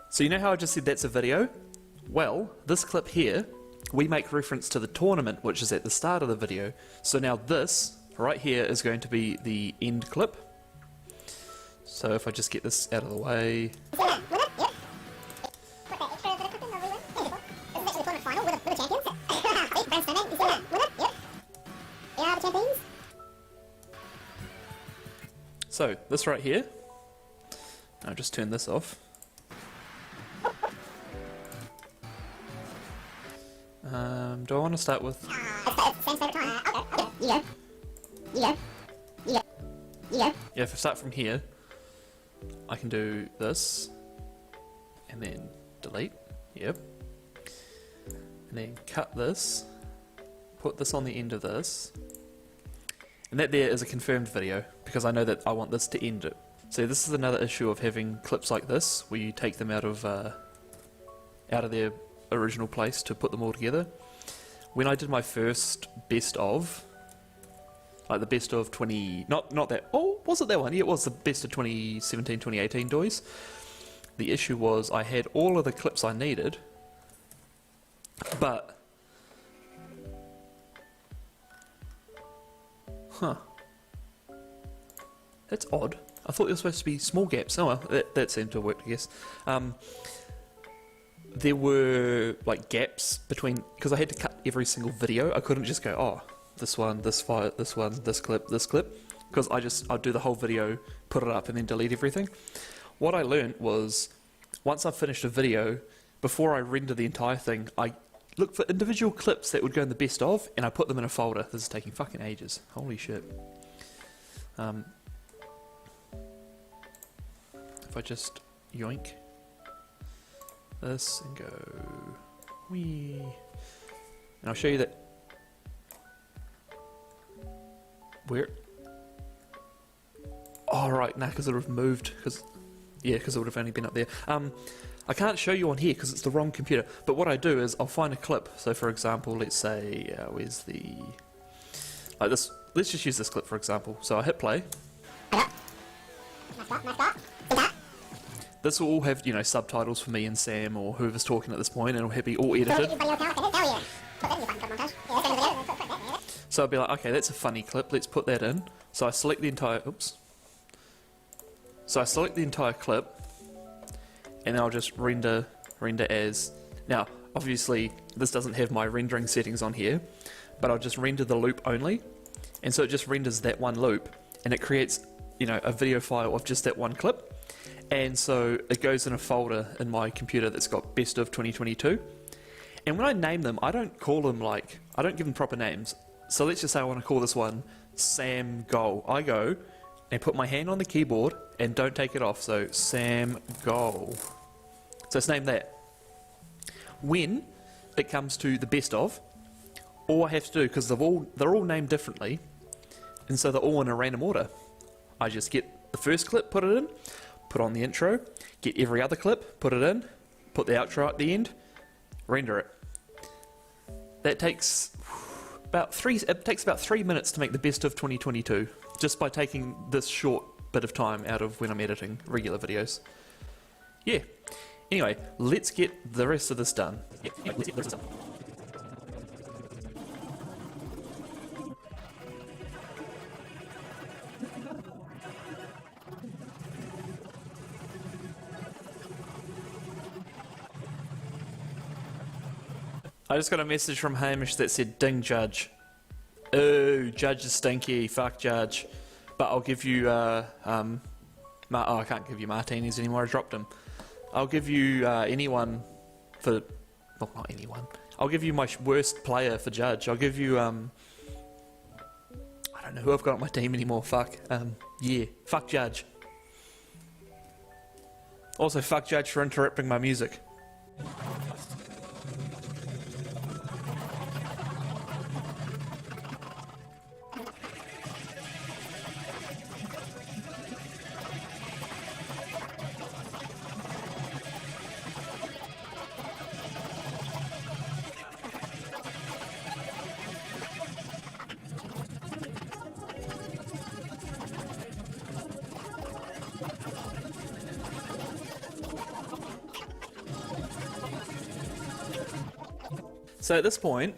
So you know how I just said that's a video? Well, this clip here, we make reference to the tournament, which is at the start of the video. So now this, right here, is going to be the end clip. So if I just get this out of the way... So, this right here, I'll just turn this off. Do I want to start with... Yeah, if I start from here, I can do this, and then delete, yep. And then cut this, put this on the end of this, and that there is a confirmed video, because I know that I want this to end it. So this is another issue of having clips like this, where you take them out of their original place to put them all together. When I did my first best of, like the best of 20, not that, oh, was it that one? Yeah, it was the best of 2017, 2018 DOIs. The issue was I had all of the clips I needed, but... Huh. That's odd. I thought there was supposed to be small gaps. Oh well, that seemed to have worked, I guess. There were like gaps between, because I had to cut every single video. I couldn't just go, oh, this one, this file, this one, this clip, because I'd do the whole video, put it up, and then delete everything. What I learned was, once I finished a video, before I render the entire thing, I look for individual clips that would go in the best of, and I put them in a folder. This is taking fucking ages. Holy shit. If I just yoink this and go wee, and I'll show you that where. Oh right, nah, because it would have moved. Because it would have only been up there. I can't show you on here because it's the wrong computer. But what I do is I'll find a clip. So for example, let's say where's the like this. Let's just use this clip for example. So I hit play. This will all have, you know, subtitles for me and Sam or whoever's talking at this point, and it'll be all edited. So I'll be like, okay, that's a funny clip, let's put that in. So I select the entire, So I select the entire clip, and then I'll just render as. Now, obviously, this doesn't have my rendering settings on here, but I'll just render the loop only. And so it just renders that one loop, and it creates, you know, a video file of just that one clip. And so it goes in a folder in my computer that's got best of 2022. And when I name them, I don't call them like, I don't give them proper names. So let's just say I want to call this one Sam Goal. I go and put my hand on the keyboard and don't take it off. So Sam Goal. So let's name that. When it comes to the best of, all I have to do, because they're all named differently, and so they're all in a random order, I just get the first clip, put it in, put on the intro, get every other clip, put it in, put the outro at the end, render it. That takes It takes about 3 minutes to make the best of 2022, just by taking this short bit of time out of when I'm editing regular videos. Yeah. Anyway, let's get the rest of this done. Let's get the rest of this done. I just got a message from Hamish that said, "Ding Judge." Oh, Judge is stinky. Fuck Judge. But I'll give you, I can't give you Martinez anymore. I dropped him. I'll give you anyone for, well, not anyone. I'll give you my worst player for Judge. I'll give you, I don't know who I've got on my team anymore. Fuck. Yeah. Fuck Judge. Also, fuck Judge for interrupting my music. So at this point,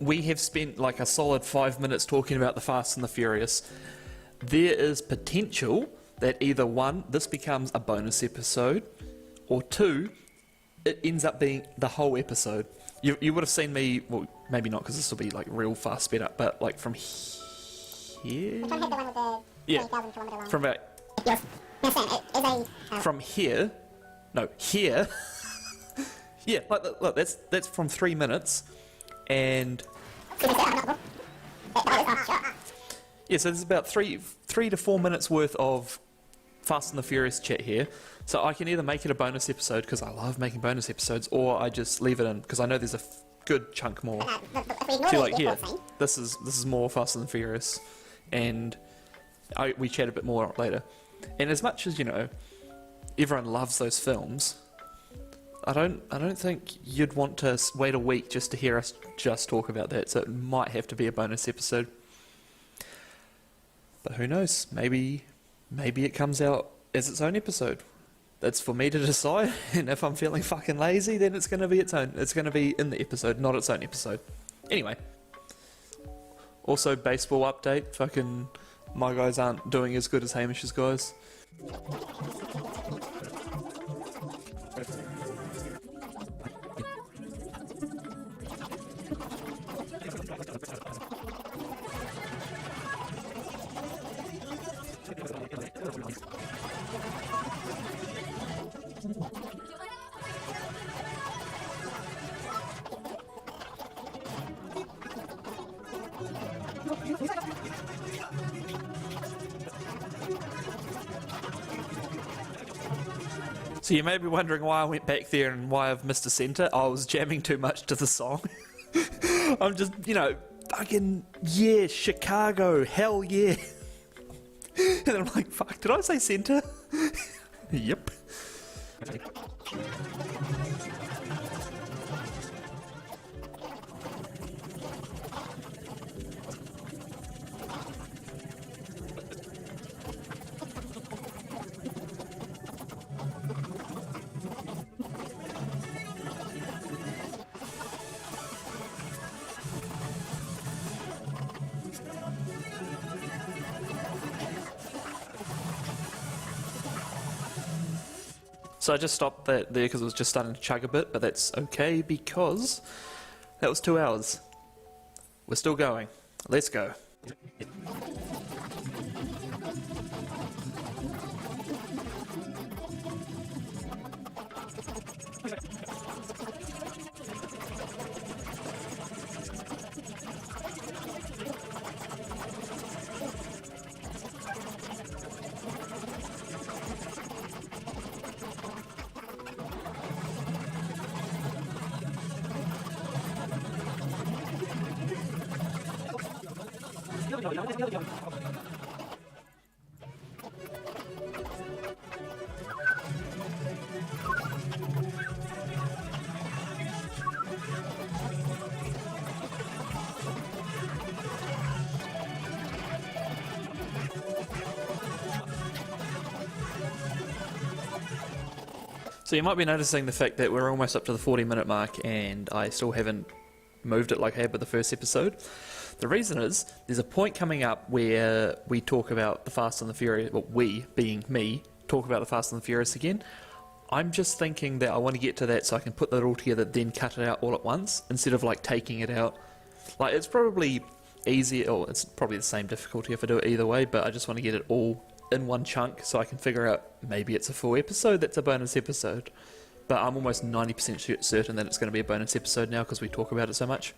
we have spent like a solid 5 minutes talking about the Fast and the Furious. There is potential that either one, this becomes a bonus episode, or two, it ends up being the whole episode. You would have seen me, well, maybe not because this will be like real fast sped up, but like from here. I'm trying to hit the one with the Yeah. 20,000 kilometer long. From about Yes. No, Sam, it is a. from here, no, here. Yeah, look, that's from 3 minutes, and yeah, so there's about three to 4 minutes worth of Fast and the Furious chat here. So I can either make it a bonus episode because I love making bonus episodes, or I just leave it in because I know there's a good chunk more. See, like here, this is more Fast and the Furious, and we chat a bit more later. And as much as, you know, everyone loves those films, I don't think you'd want to wait a week just to hear us just talk about that, so it might have to be a bonus episode. But who knows? Maybe it comes out as its own episode. That's for me to decide, and if I'm feeling fucking lazy, then it's going to be its own. It's going to be in the episode, not its own episode. Anyway. Also, baseball update. Fucking, my guys aren't doing as good as Hamish's guys. So you may be wondering why I went back there and why I've missed a centre. I was jamming too much to the song. I'm just, you know, fucking, yeah, Chicago, hell yeah. And then I'm like, fuck, did I say centre? Yep. So I just stopped that there because it was just starting to chug a bit, but that's okay because that was 2 hours. We're still going. Let's go. So you might be noticing the fact that we're almost up to the 40-minute mark and I still haven't moved it like I had with the first episode. The reason is, there's a point coming up where we talk about the Fast and the Furious, well, we, being me, talk about the Fast and the Furious again. I'm just thinking that I want to get to that so I can put that all together, then cut it out all at once, instead of like taking it out. Like, it's probably easier, or it's probably the same difficulty if I do it either way, but I just want to get it all in one chunk so I can figure out maybe it's a full episode that's a bonus episode. But I'm almost 90% certain that it's going to be a bonus episode now because we talk about it so much.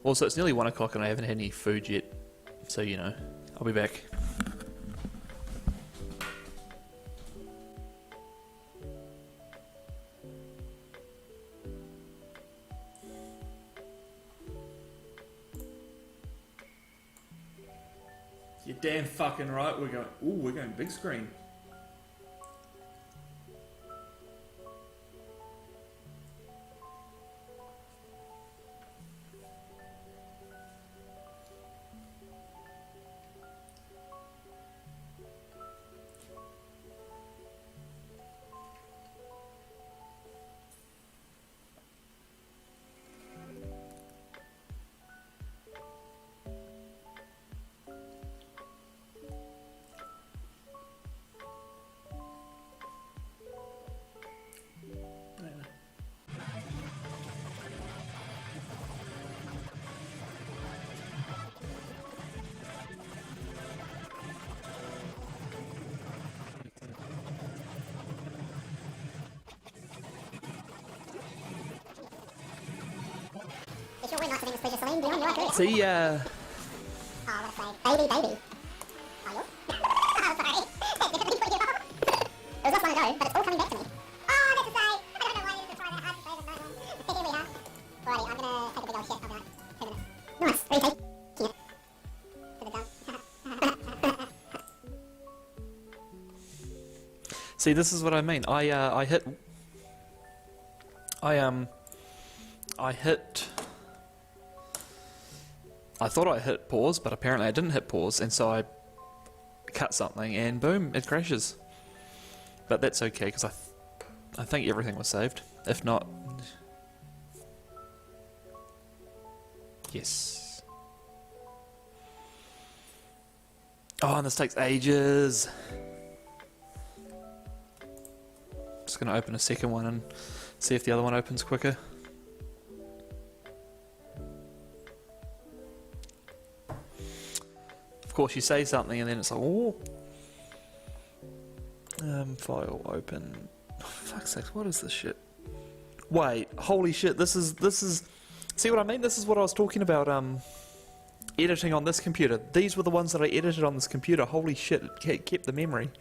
Also, it's nearly 1 o'clock and I haven't had any food yet, so you know, I'll be back. You're damn fucking right, we're going big screen. It's your win not to think it's Bridget Celine. Dion, you are good. See, Oh, what a flag. Baby, baby. Are you? Oh, sorry. That definitely put you off. It was not long ago, but it's all coming back to me. Oh, that's a say. I don't know why you didn't try that. I just don't know. Here we are. Alrighty, I'm gonna take a big old shit. I'll be like 2 minutes. Nice. Retake. Yeah. To the dump. see, this is what I mean. I hit. I thought I hit pause, but apparently I didn't hit pause, and so I cut something, and boom, it crashes. But that's okay, because I think everything was saved. If not... Yes. Oh, and this takes ages. Just going to open a second one and see if the other one opens quicker. Of course, you say something and then it's like, oh. File open. Oh, fuck's sake, what is this shit? Wait, holy shit, this is... See what I mean? This is what I was talking about, editing on this computer. These were the ones that I edited on this computer. Holy shit, it kept the memory.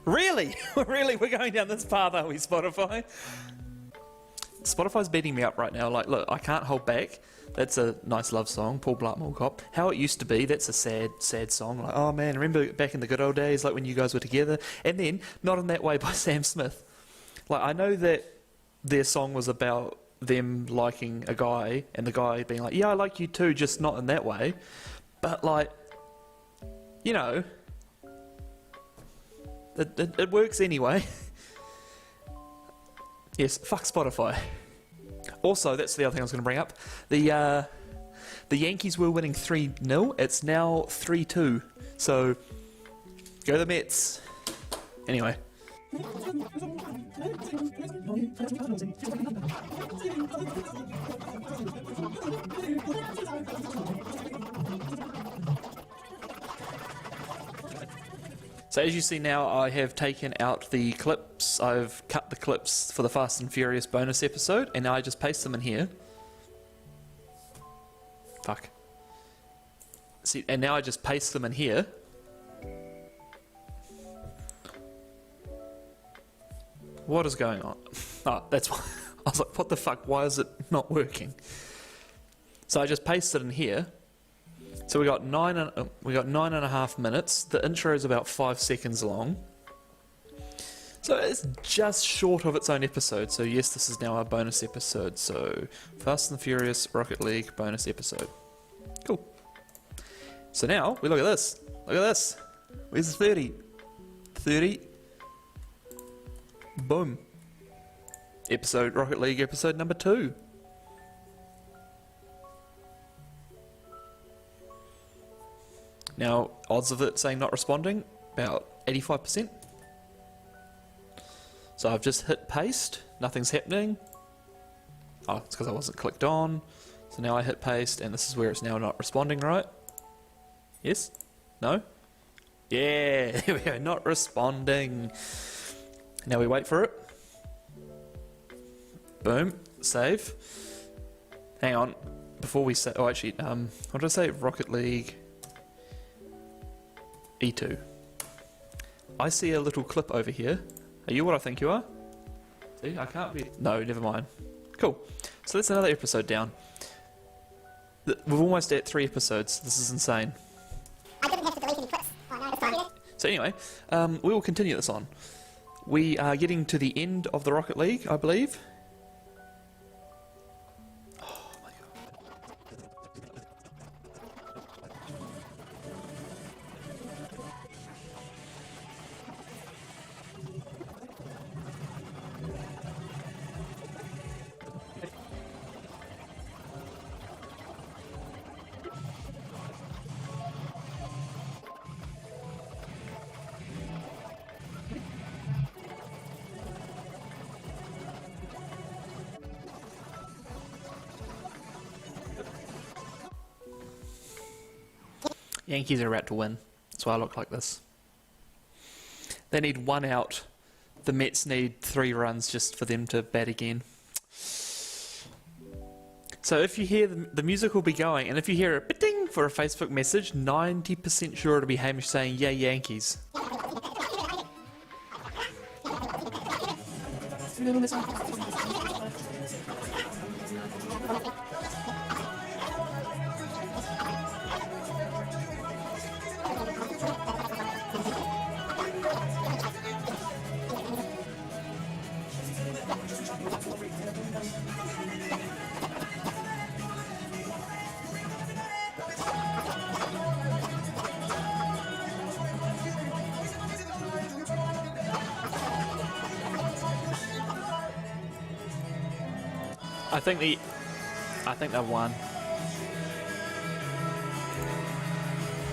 Really? Really? We're going down this path, are we, Spotify? Spotify's beating me up right now. Like, look, I Can't Hold Back. That's a nice love song, Paul Blart Mall Cop. How It Used to Be, that's a sad, sad song. Like, oh man, remember back in the good old days, like when you guys were together? And then, Not in That Way by Sam Smith. Like, I know that their song was about them liking a guy, and the guy being like, yeah, I like you too, just not in that way. But, like, you know... It works anyway. Yes, fuck Spotify. Also, that's the other thing I was going to bring up. The Yankees were winning 3-0. It's now 3-2. So, go the Mets. Anyway. So as you see now, I have taken out the clips. I've cut the clips for the Fast and Furious bonus episode, and now I just paste them in here. Fuck. See, and now I just paste them in here. What is going on? Oh, that's why. I was like, what the fuck, why is it not working? So I just pasted in here. So we got 9.5 minutes. The intro is about 5 seconds long. So it's just short of its own episode. So yes, this is now our bonus episode. So Fast and the Furious Rocket League bonus episode. Cool. So now we look at this. Look at this. Where's the 30? 30. Boom. Rocket League episode number 2. Now, odds of it saying not responding, about 85%. So I've just hit paste, nothing's happening. Oh, it's because I wasn't clicked on. So now I hit paste, and this is where it's now not responding, right? Yes? No? Yeah, there we go, not responding. Now we wait for it. Boom, save. Hang on, before we say, oh actually, what did I say? Rocket League E2. I see a little clip over here. Are you what I think you are? See, I can't be. No, never mind. Cool. So that's another episode down. We're almost at 3 episodes. This is insane. I didn't have to delete any clips. Oh no, it's fine. So anyway, we will continue this on. We are getting to the end of the Rocket League, I believe. Oh my god. Yankees are about to win. That's why I look like this. They need 1 out. The Mets need 3 runs just for them to bat again. So if you hear the music will be going, and if you hear a ding for a Facebook message, 90% sure it'll be Hamish saying, "Yeah, Yankees." I think they've won.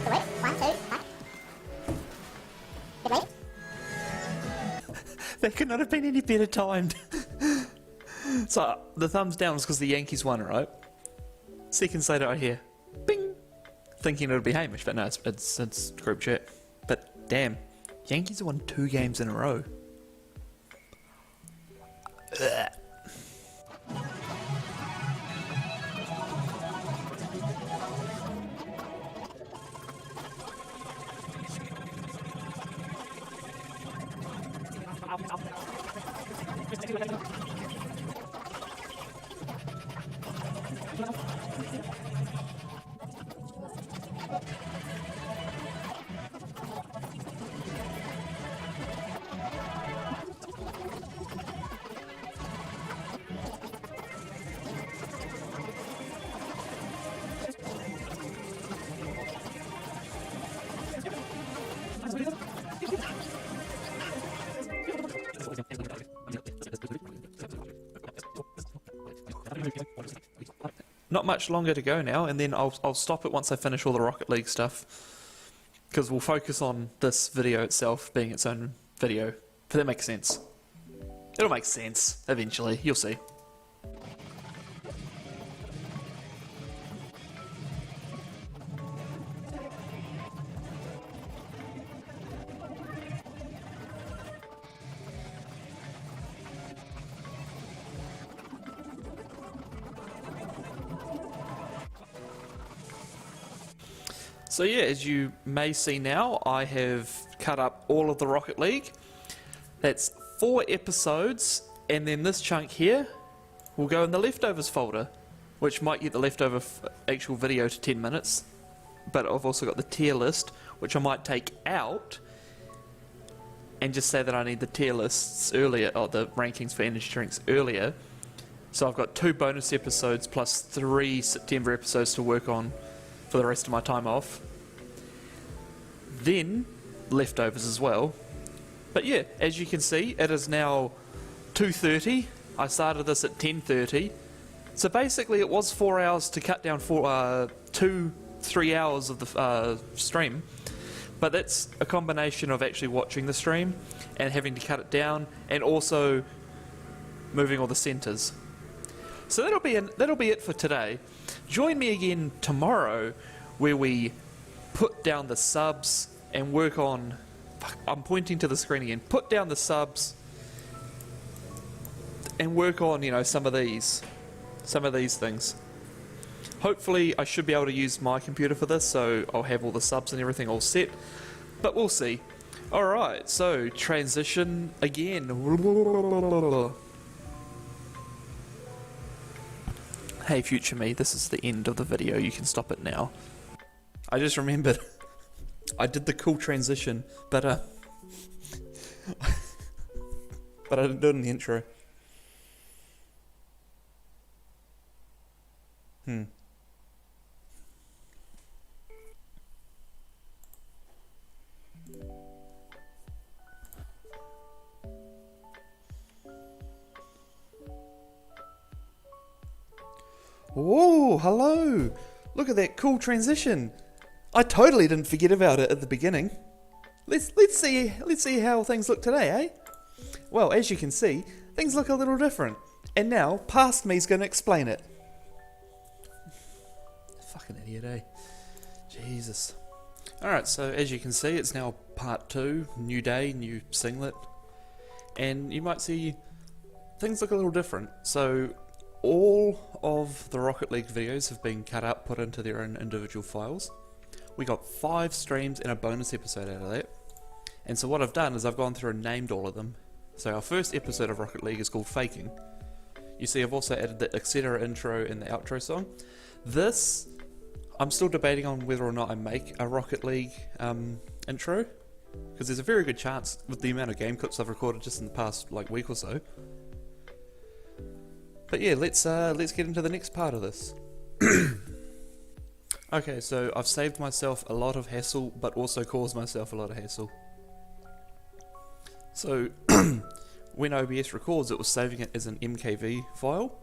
Good wait. 1, 2, 5. Good wait. They could not have been any better timed. So the thumbs down was because the Yankees won, right? Seconds later I hear, bing, thinking it would be Hamish, but no, it's group chat. But damn, Yankees have won 2 games in a row. Ugh. Not much longer to go now, and then I'll stop it once I finish all the Rocket League stuff, because we'll focus on this video itself being its own video, if that makes sense. It'll make sense eventually, you'll see. So yeah, as you may see now, I have cut up all of the Rocket League. That's 4 episodes, and then this chunk here will go in the leftovers folder, which might get the leftover actual video to 10 minutes. But I've also got the tier list, which I might take out and just say that I need the tier lists earlier, or the rankings for energy drinks earlier. So I've got 2 bonus episodes plus 3 September episodes to work on for the rest of my time off. Then leftovers as well. But yeah, as you can see, it is now 2:30. I started this at 10:30. So basically it was 4 hours to cut down for 2-3 hours of the stream. But that's a combination of actually watching the stream and having to cut it down, and also moving all the centres. So that'll be it for today. Join me again tomorrow, where we put down the subs and work on... Fuck, I'm pointing to the screen again. Put down the subs and work on, you know, some of these things. Hopefully I should be able to use my computer for this, so I'll have all the subs and everything all set. But we'll see. Alright, so transition again. Hey future me, this is the end of the video, you can stop it now. I just remembered I did the cool transition, but I didn't do it in the intro. Whoa, hello! Look at that cool transition. I totally didn't forget about it at the beginning. Let's see how things look today, eh? Well, as you can see, things look a little different. And now, Past Me's going to explain it. Fucking idiot, eh? Jesus. Alright, so as you can see, it's now part 2, new day, new singlet. And you might see things look a little different. So all of the Rocket League videos have been cut up, put into their own individual files. We got 5 streams and a bonus episode out of that. And so what I've done is I've gone through and named all of them. So our first episode of Rocket League is called Faking. You see I've also added the Etc. intro and the outro song. This, I'm still debating on whether or not I make a Rocket League intro, because there's a very good chance with the amount of game clips I've recorded just in the past week or so. But yeah, let's get into the next part of this. Okay, so I've saved myself a lot of hassle, but also caused myself a lot of hassle. So when OBS records, it was saving it as an MKV file.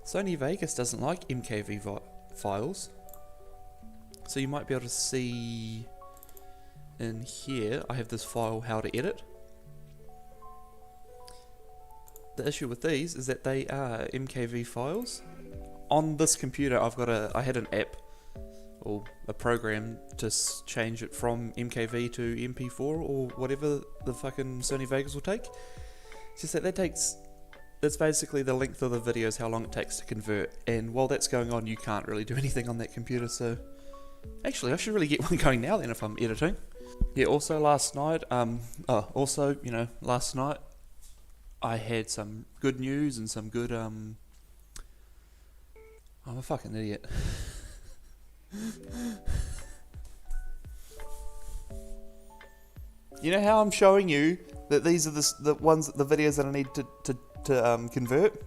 Sony Vegas doesn't like MKV files, so you might be able to see in here I have this file, how to edit. The issue with these is that they are MKV files. On this computer I had an app or a program to change it from MKV to MP4 or whatever the fucking Sony Vegas will take. It's just that that's basically the length of the videos, how long it takes to convert, and while that's going on you can't really do anything on that computer. So actually I should really get one going now then if I'm editing. Yeah, also last night last night I had some good news and some good I'm a fucking idiot. You know how I'm showing you that these are the videos that I need to convert?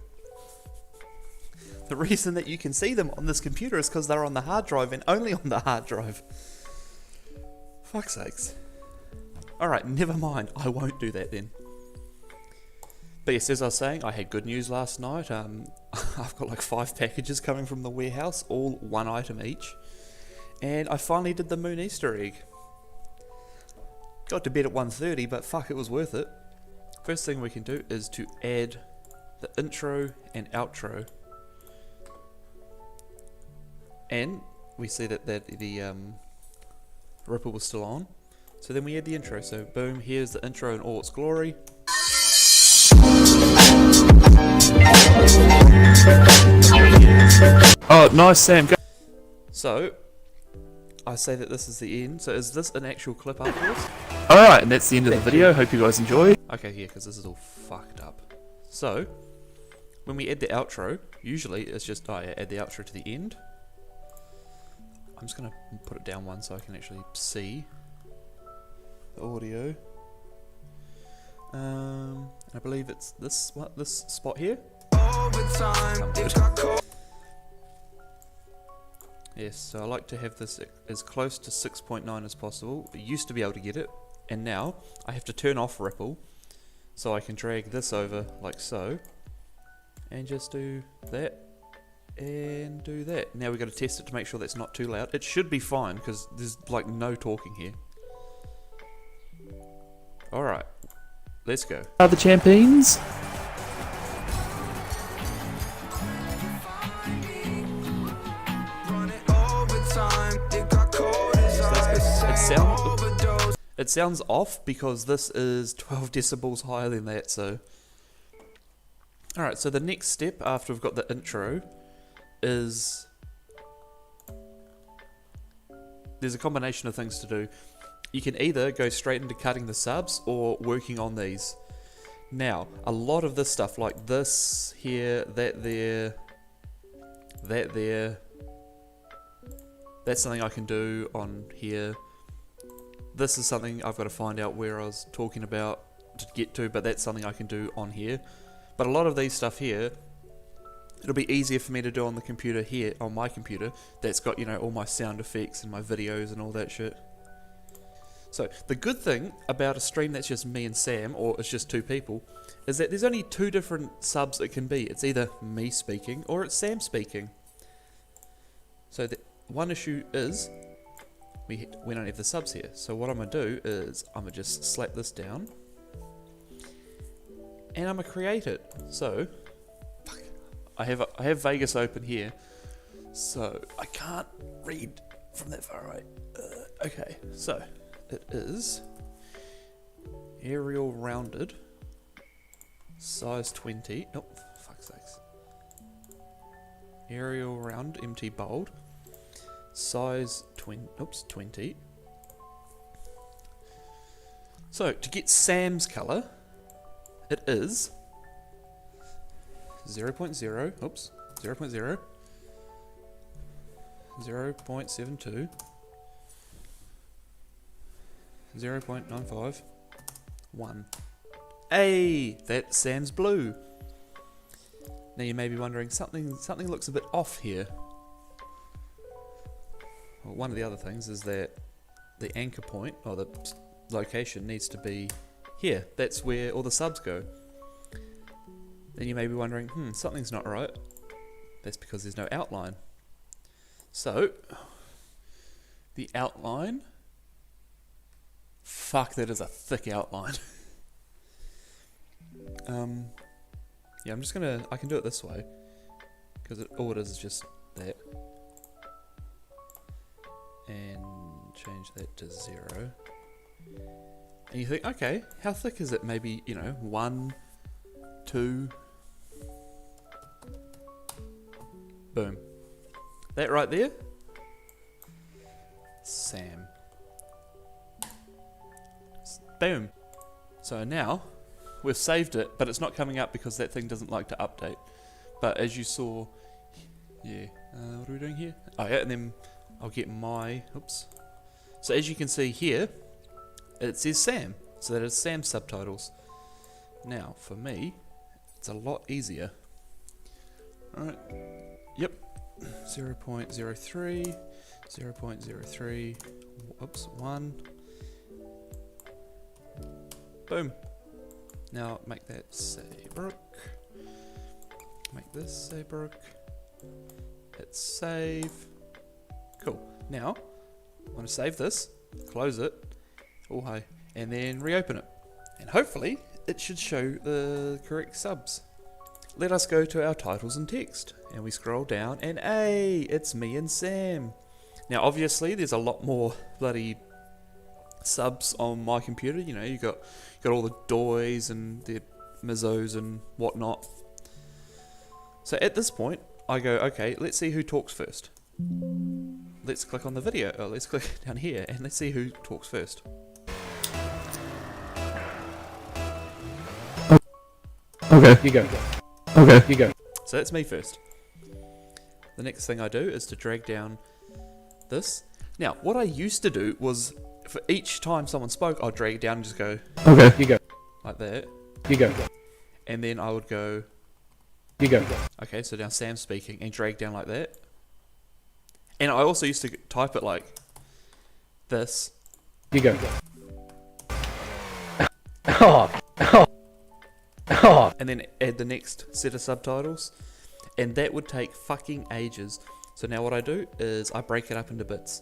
The reason that you can see them on this computer is because they're on the hard drive, and only on the hard drive. Fuck's sakes. Alright, never mind. I won't do that then. But yes, as I was saying, I had good news last night. I've got 5 packages coming from the warehouse, all 1 item each. And I finally did the Moon Easter egg. Got to bed at 1:30, but fuck, it was worth it. First thing we can do is to add the intro and outro. And we see that the ripple was still on. So then we add the intro. So boom, here's the intro in all its glory. Oh, nice, Sam. Go. So, I say that this is the end. So is this an actual clip afterwards? Alright, and that's the end of the video. Hope you guys enjoyed. Okay, yeah, because this is all fucked up. So, when we add the outro, usually it's just I add the outro to the end. I'm just gonna put it down one so I can actually see the audio. And I believe it's this spot here. Yes, so I like to have this as close to 6.9 as possible. I used to be able to get it, and now I have to turn off ripple, so I can drag this over like so, and just do that, and do that. Now we've got to test it to make sure that's not too loud. It should be fine, because there's like no talking here. Alright, let's go. Are the champions? It sounds off because this is 12 decibels higher than that, so... Alright, so the next step after we've got the intro is... There's a combination of things to do. You can either go straight into cutting the subs or working on these. Now, a lot of this stuff, like this here, that there, that's something I can do on here. This is something I've got to find out where I was talking about to get to, but that's something I can do on here. But a lot of these stuff here, it'll be easier for me to do on the computer here, on my computer, that's got, you know, all my sound effects and my videos and all that shit. So, the good thing about a stream that's just me and Sam, or it's just two people, is that there's only two different subs it can be. It's either me speaking, or it's Sam speaking. So, the one issue is, we don't have the subs here. So what I'm going to do is, I'm going to just slap this down, and I'm going to create it. So, fuck, I have Vegas open here, so I can't read from that far away. Okay, so it is Arial rounded, size 20. Oh, fuck's sakes. Arial round, MT bold, size 20. So to get Sam's color, it is 0.0, oops, 0.0, 0.72, 0.95, 1. Hey, that's Sam's blue. Now you may be wondering, something looks a bit off here. Well, one of the other things is that the anchor point, or the location, needs to be here. That's where all the subs go. Then you may be wondering, something's not right. That's because there's no outline. So, the outline... Fuck, that is a thick outline. Yeah, I'm just gonna... I can do it this way, because all it is just that. And change that to 0. And you think, okay, how thick is it? Maybe, 1, 2. Boom. That right there? Sam. Boom. So now, we've saved it, but it's not coming up because that thing doesn't like to update. But as you saw, yeah, what are we doing here? Oh yeah, and then I'll get my, oops. So as you can see here, it says Sam. So that is Sam's subtitles. Now, for me, it's a lot easier. Alright, yep, 0.03, 0.03, oops, 1. Boom. Now make that say Brook. Make this say Brook. Hit save. Cool. Now, I'm going to save this, close it, oh hi, and then reopen it. And hopefully, it should show the correct subs. Let us go to our titles and text. And we scroll down, and hey, it's me and Sam. Now obviously, there's a lot more bloody subs on my computer. You got all the doys and the Mizzos and whatnot. So at this point, I go, okay, let's see who talks first. Let's click on the video, or let's click down here, and let's see who talks first. Okay, you go. Okay, you go. So that's me first. The next thing I do is to drag down this. Now, what I used to do was, for each time someone spoke, I'd drag it down and just go Okay. You go. like that. You go. And then I would go, You go. okay, so now Sam's speaking, and drag down like that. And I also used to type it like this. You go. Oh. Oh. Oh. And then add the next set of subtitles. And that would take fucking ages. So now what I do is I break it up into bits.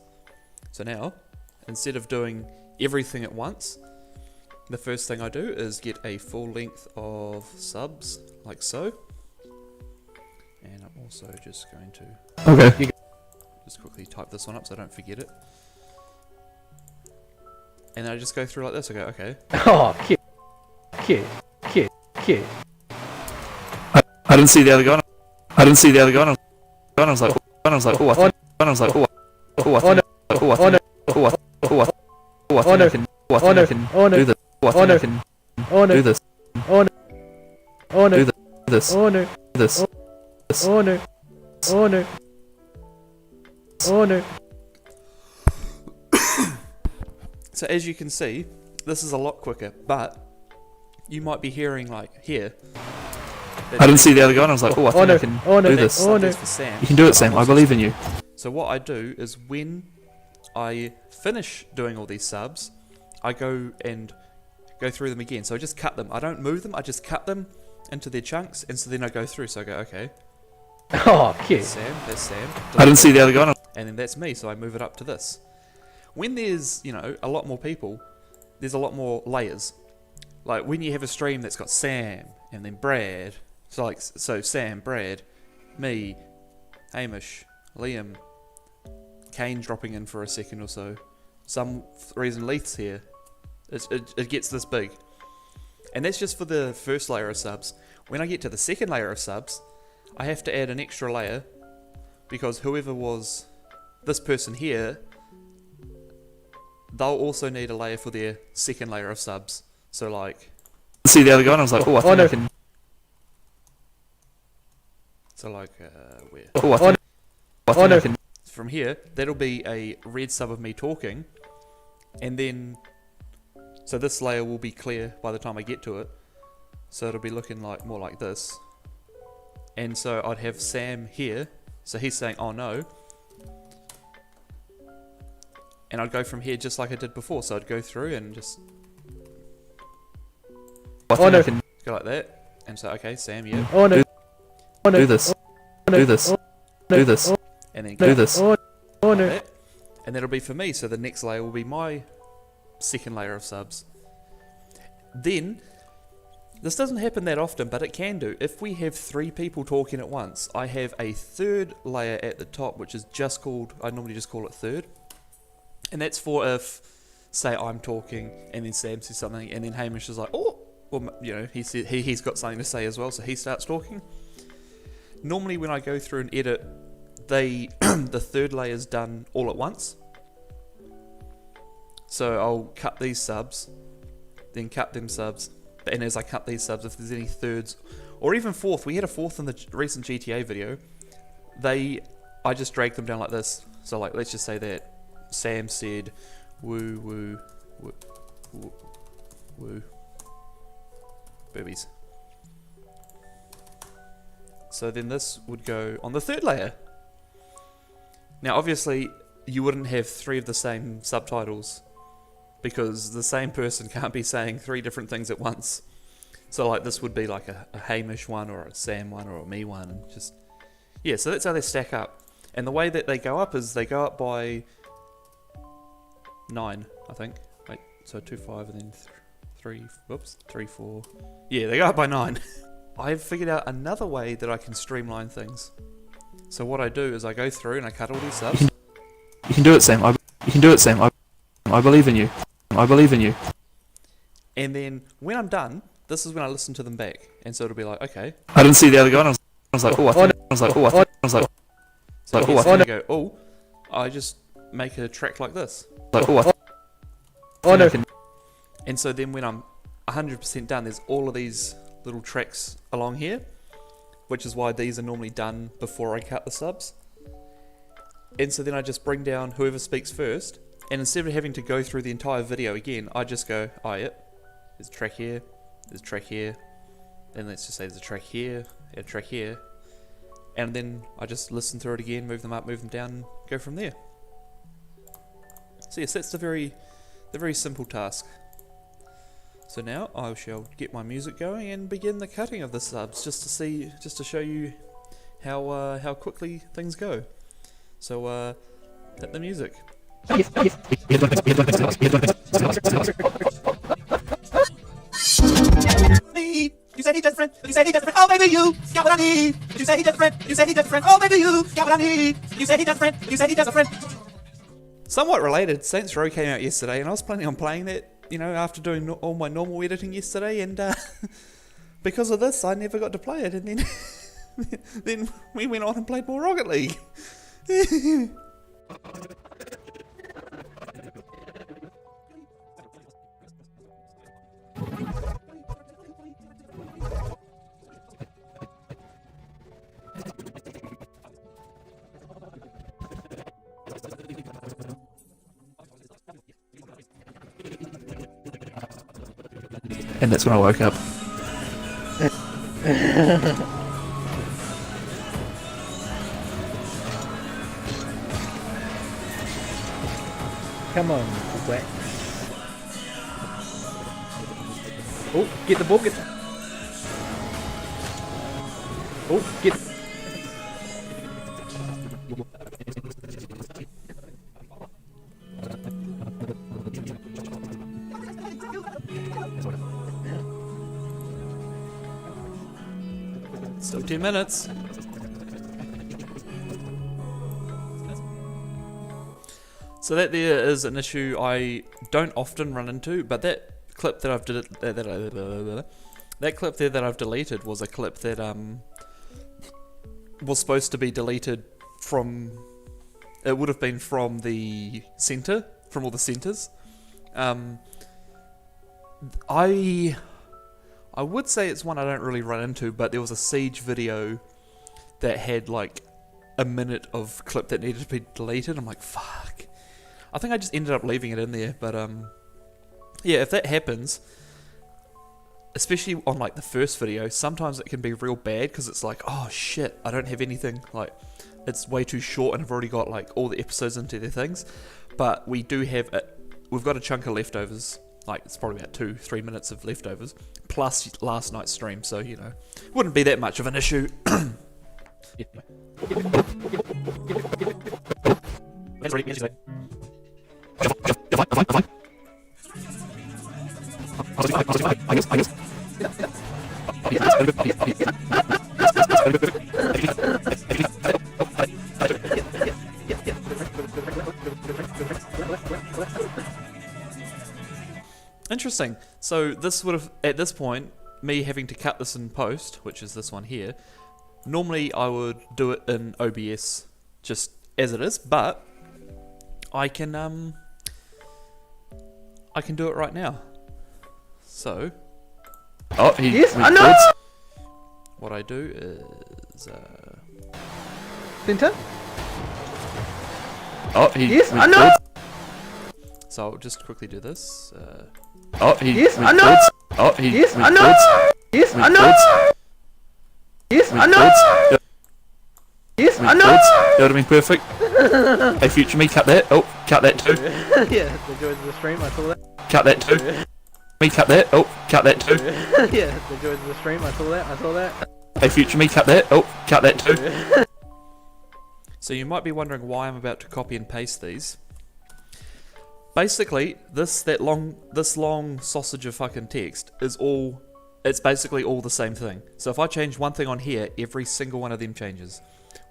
So now, instead of doing everything at once, the first thing I do is get a full length of subs, like so. And I'm also just going to Okay. just quickly type this one up so I don't forget it. And I just go through like this. I go, okay. Oh. Cute. Cute. Cute. Cute. I didn't see the other guy. I didn't see the other guy. I was like, oh, I was like, oh, I think, I was like, oh, oh, I think, oh, I think, oh, I, oh, I, oh, I think I can, oh, I think I can do this, oh, I think I can do this, Oh no. Oh no. do this, Oh no. this, this. Oh no. Oh no. Oh no. So as you can see, this is a lot quicker, but you might be hearing like here. I didn't see the other guy, and I was like, oh, I think I can do this. Oh no. That's for Sam. You can do it, Sam. I believe in you. So what I do is when I finish doing all these subs, I go and go through them again. So I just cut them. I don't move them. I just cut them into their chunks, and so then I go through. So I go, okay, Oh, cute. Sam, that's Sam. I didn't see the other guy. And then that's me, so I move it up to this. When there's, you know, a lot more people, there's a lot more layers. Like when you have a stream that's got Sam and then Brad, so Sam, Brad, me, Hamish, Liam, Kane dropping in for a second or so. Some reason Leith's here. It gets this big. And that's just for the first layer of subs. When I get to the second layer of subs, I have to add an extra layer because whoever was this person here, they'll also need a layer for their second layer of subs. So like, See the other guy, and I was like, oh, I think no. I can. so like where? Oh, I think, I think no. I can. From here, that'll be a red sub of me talking, and then so this layer will be clear by the time I get to it. So it'll be looking like more like this. And so I'd have Sam here, so he's saying, oh no. And I'd go from here just like I did before, so I'd go through and just I think I can go like that, and say, okay, Sam, yeah, Oh no. Oh no. do this. Do this. Do this. and then Do go this. Oh no. like that, and that'll be for me, so the next layer will be my second layer of subs. Then, this doesn't happen that often, but it can do. If we have 3 people talking at once, I have a third layer at the top, which is just called, I normally just call it third. And that's for if, say I'm talking, and then Sam says something, and then Hamish is like, oh, well, you know, he's got something to say as well, so he starts talking. Normally when I go through and edit, the third layer is done all at once. So I'll cut these subs, then cut them subs, and as I cut these subs, if there's any thirds, or even fourth, we had a fourth in the recent GTA video, I just drag them down like this. So like, let's just say that Sam said, woo, woo, woo, woo, woo, boobies. So then this would go on the third layer. Now obviously, you wouldn't have 3 of the same subtitles, because the same person can't be saying 3 different things at once. So like this would be like a Hamish one, or a Sam one, or a me one, and just, yeah, so that's how they stack up. And the way that they go up is they go up by 9, I think. Wait, so 2, 5, and then 3, whoops, 3, 4. Yeah, they go up by 9. I've figured out another way that I can streamline things. So what I do is I go through and I cut all these subs. You can do it, Sam. You can do it, Sam. I believe in you. I believe in you. And then when I'm done, this is when I listen to them back. And so it'll be like, okay. I didn't see the other guy, and I was like, oh, I think, I was like, oh, I think, I was like, So Like, here's oh, I when you go, oh, I just make a track like this. like, oh, I think Oh I no. can. And so then when I'm 100% done, there's all of these little tracks along here, which is why these are normally done before I cut the subs. And so then I just bring down whoever speaks first, and instead of having to go through the entire video again, I just go, oh yeah, there's a track here, there's a track here, and let's just say there's a track here, and a track here, and then I just listen through it again, move them up, move them down, and go from there. So yes, that's the very simple task. So now I shall get my music going and begin the cutting of the subs, just to show you how quickly things go. So hit the music. You said he just friend. You said he just friend. Oh baby, you got what I need. You said he just friend. You said he just friend. Oh baby, you got what I need. You said he just friend. You said he just a friend. Somewhat related, Saints Row came out yesterday, and I was planning on playing that, you know, after doing all my normal editing yesterday, and because of this, I never got to play it, and then then we went on and played more Rocket League. And that's when I woke up. Come on, wet. Oh, get the ball, get the... Oh, get... Still 10 minutes. So that there is an issue I don't often run into, but that clip that I've that clip there that I've deleted was a clip that was supposed to be deleted from. It would have been from the center, from all the centers. I would say it's one I don't really run into, but there was a Siege video that had like a minute of clip that needed to be deleted. I'm like, fuck. I think I just ended up leaving it in there, but yeah, if that happens, especially on like the first video, sometimes it can be real bad because it's like, oh shit, I don't have anything, like it's way too short and I've already got like all the episodes into their things, but we do have we've got a chunk of leftovers. Like, it's probably about 2-3 minutes of leftovers, plus last night's stream, so, you know, wouldn't be that much of an issue. Interesting. So this would have, at this point, me having to cut this in post, which is this one here, normally I would do it in OBS just as it is, but I can do it right now. So, Oh, he Yes, I know! records. what I do is Center? Oh, he Yes, I records. know! so I'll just quickly do this. Oh, he Yes, I records. know! Oh, he Yes, I records. know! Yes, I know! Records. Yes, I know! Records. Yes, I know! Records. That would have been perfect. Hey, future me, cut that. Oh, cut that too. Yeah, the joys of the stream, I saw that. Cut that too. Me, cut that. Oh, cut that too. Yeah, the joys of the stream, I saw that. Hey, future me, cut that. Oh, cut that too. So you might be wondering why I'm about to copy and paste these. Basically, this long sausage of fucking text is all, it's basically all the same thing. So if I change one thing on here, every single one of them changes.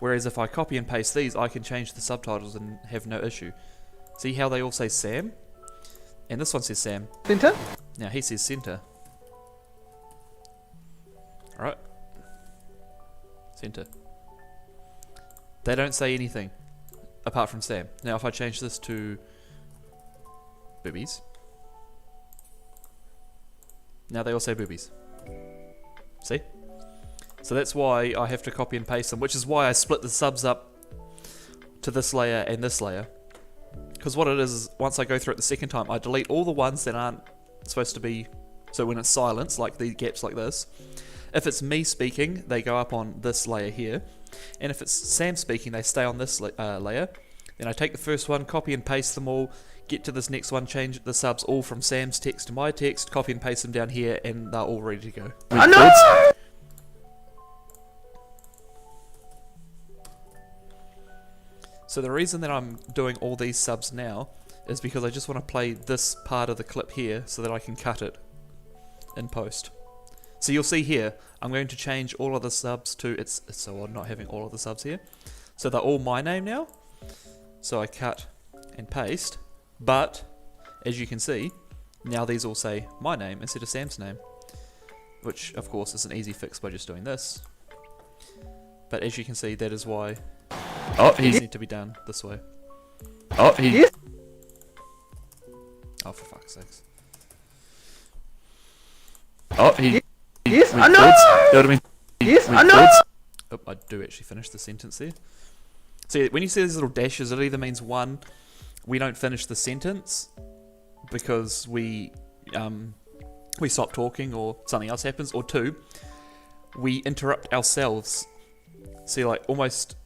Whereas if I copy and paste these, I can change the subtitles and have no issue. See how they all say Sam? And this one says Sam. Center? Now he says center. Alright. Center. They don't say anything apart from Sam. Now if I change this to boobies. Now they all say boobies. See? So that's why I have to copy and paste them, which is why I split the subs up to this layer and this layer. Because what it is once I go through it the second time, I delete all the ones that aren't supposed to be, so when it's silence, like the gaps like this. If it's me speaking, they go up on this layer here. And if it's Sam speaking, they stay on this layer. Then I take the first one, copy and paste them all, get to this next one, change the subs all from Sam's text to my text, copy and paste them down here, and they're all ready to go. I know! So the reason that I'm doing all these subs now is because I just want to play this part of the clip here so that I can cut it in post. So you'll see here, I'm going to change all of the subs to, it's so odd not having all of the subs here. So they're all my name now. So I cut and paste, but as you can see, now these all say my name instead of Sam's name, which of course is an easy fix by just doing this. But as you can see, that is why these need to be done this way. Oh, Oh, for fuck's sakes. Yes, I know! Yes, I know! Oh, I do actually finish the sentence there. See, when you see these little dashes, it either means one, we don't finish the sentence because we stop talking or something else happens, or two, we interrupt ourselves. See, like almost,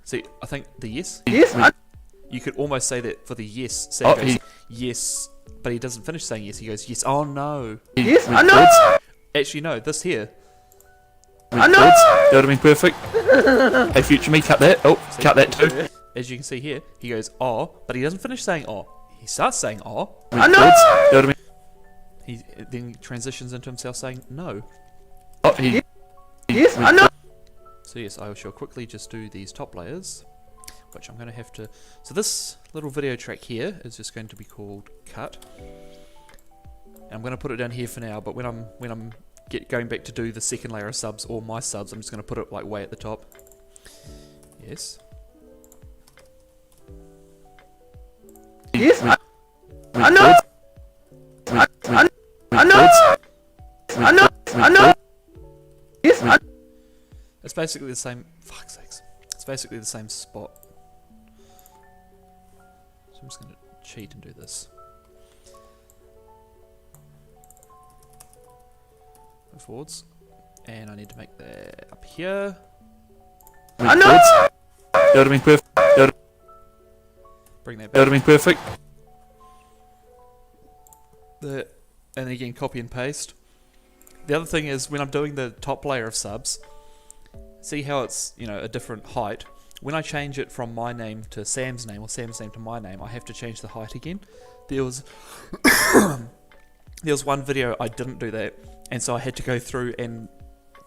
see, I think the yes? Yes, You could almost say that for the yes. Sam goes, yes, but he doesn't finish saying yes. He goes, yes, oh no. Yes, I know! Actually, no, this here. I know! That would have been perfect. Hey, future me, cut that. Oh, See? cut that too. As you can see here, he goes, oh, but he doesn't finish saying oh. He starts saying oh. I know! That would have been. He then transitions into himself saying no. Yes, I know! So yes, I shall quickly just do these top layers, which I'm going to have to... So this little video track here is just going to be called cut. And I'm going to put it down here for now, but when I'm going back to do the second layer of subs, or my subs, I'm just going to put it like way at the top. Yes. Yes, I know! I know! Yes, I know! It's basically the same... Fuck's sakes. It's basically the same spot. So I'm just going to cheat and do this. Go forwards. And I need to make that up here. I know! That would have been perfect. Bring that That would back. have been perfect. And then again, copy and paste. The other thing is, when I'm doing the top layer of subs, see how it's, you know, a different height. When I change it from my name to Sam's name, or Sam's name to my name, I have to change the height again. There was one video I didn't do that, and so I had to go through and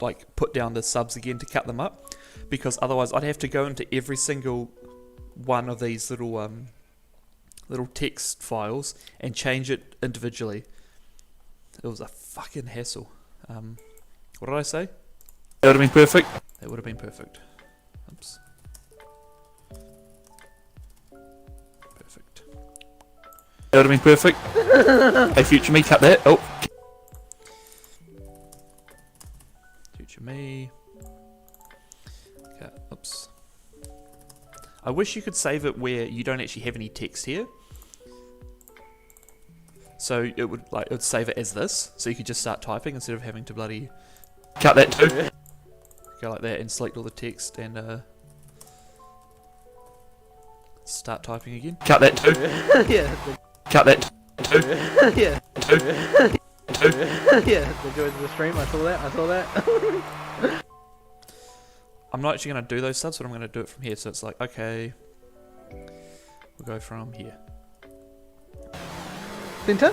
like put down the subs again to cut them up, because otherwise I'd have to go into every single one of these little little text files and change it individually. It was a fucking hassle. What did I say? That would have been perfect. That would have been perfect. Oops. Perfect. That would have been perfect. Hey, future me, cut that. Oh. Future me. Okay, oops. I wish you could save it where you don't actually have any text here. So it would save it as this, so you could just start typing instead of having to bloody Cut that too. go like that and select all the text and start typing again. Cut that too. Yeah, Cut that too. yeah, Too. yeah. Enjoyed the stream. I saw that. I'm not actually going to do those subs, but I'm going to do it from here. So it's like, okay, we'll go from here. Center.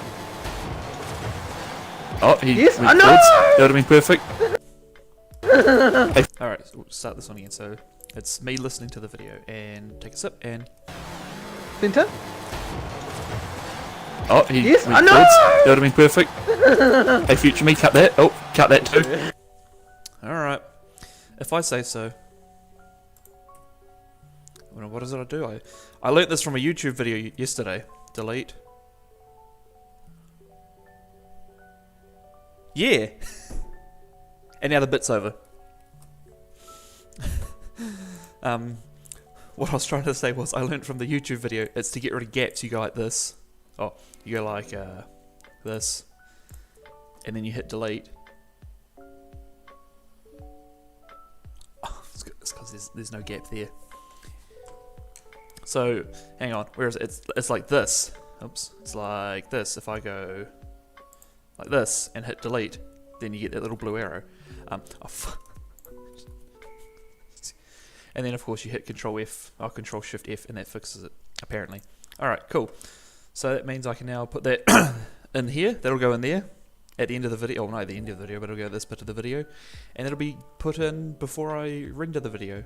Oh, Yes, I know! That would have been perfect. Alright, so we'll start this one again. So it's me listening to the video and take a sip and Center. Oh, Yes, I know! That would have been perfect. Hey, future me, cut that. Oh, cut that too. alright. If I say so. Well, what is it I do? I learnt this from a YouTube video yesterday. Delete. Yeah. And now the bit's over. What I was trying to say was I learned from the YouTube video, it's to get rid of gaps, you go like this. Oh, you go like this. And then you hit delete. Oh, it's because there's no gap there. So, hang on, whereas it's like this. Oops, it's like this. If I go like this and hit delete, then you get that little blue arrow. And then of course you hit Control F, or Control Shift F, and that fixes it, apparently. Alright, cool. So that means I can now put that in here. That'll go in there at the end of the video. Oh, not at the end of the video, but it'll go at this bit of the video. And it'll be put in before I render the video.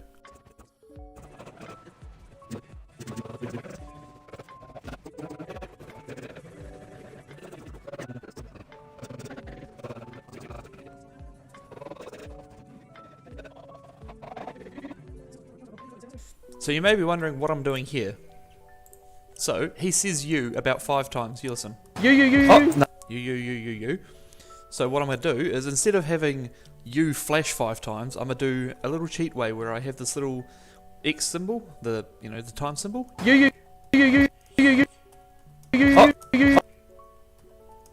So you may be wondering what I'm doing here. So, he says you about 5 times. You listen. You. Oh, no. You. So what I'm going to do is, instead of having you flash 5 times, I'm going to do a little cheat way where I have this little X symbol, the time symbol. You.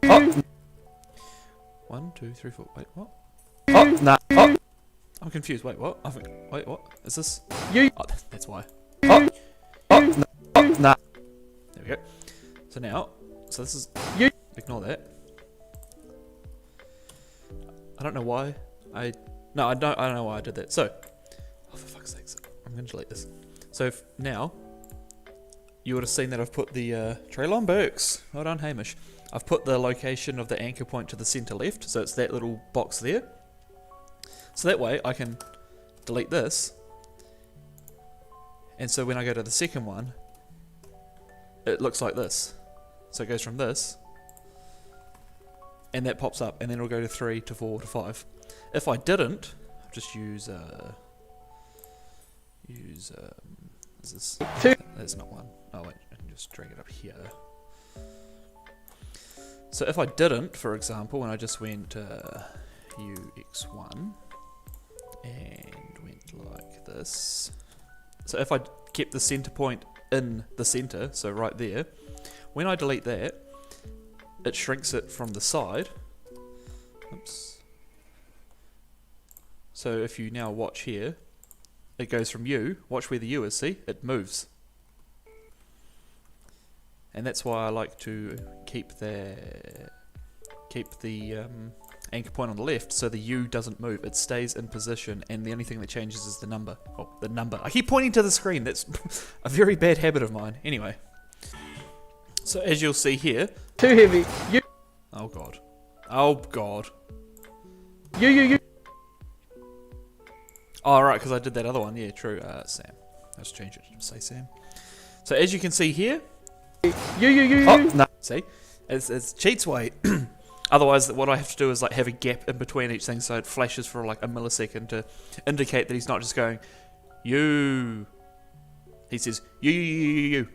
Oh. 1, 2, 3, 4. Wait, what? Oh, nah. Oh. I'm confused. Wait, what? Wait, what? Is this? You. Oh, that's why. Oh. Oh. Nah. There we go. So now, this is. You. Ignore that. I don't know why. I don't know why I did that. So, oh, for fuck's sakes, I'm gonna delete this. So now, you would have seen that I've put the Traylon Burks. Well done, Hamish. I've put the location of the anchor point to the center left, so it's that little box there. So that way I can delete this, and so when I go to the second one, it looks like this. So it goes from this, and that pops up, and then it'll go to 3 to 4 to 5. If I didn't, I'll just use is this? There's not one. Oh wait, I can just drag it up here. So if I didn't, for example, when I just went UX1 and went like this. So if I kept the center point in the center, so right there, when I delete that, it shrinks it from the side. Oops. So if you now watch here, it goes from U, watch where the U is, see? It moves. And that's why I like to keep the anchor point on the left, so the U doesn't move. It stays in position, and the only thing that changes is the number. Oh, the number. I keep pointing to the screen. That's a very bad habit of mine. Anyway. So as you'll see here... Too heavy. You. Oh god. Oh god. You. Oh, right, because I did that other one. Yeah, true. Sam. Let's change it to say Sam. So as you can see here... You. Oh, no. See? It's cheats way. Otherwise, what I have to do is like have a gap in between each thing, so it flashes for like a millisecond to indicate that he's not just going, you. He says, you.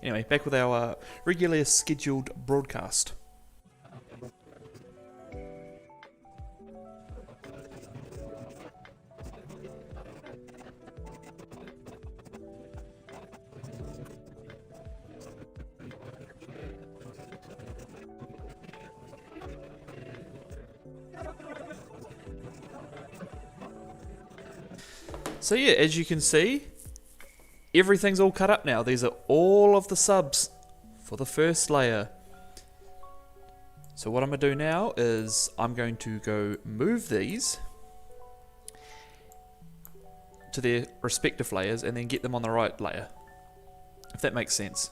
Anyway, back with our regularly scheduled broadcast. So yeah, as you can see, everything's all cut up now. These are all of the subs for the first layer. So what I'm going to do now is I'm going to go move these to their respective layers and then get them on the right layer, if that makes sense.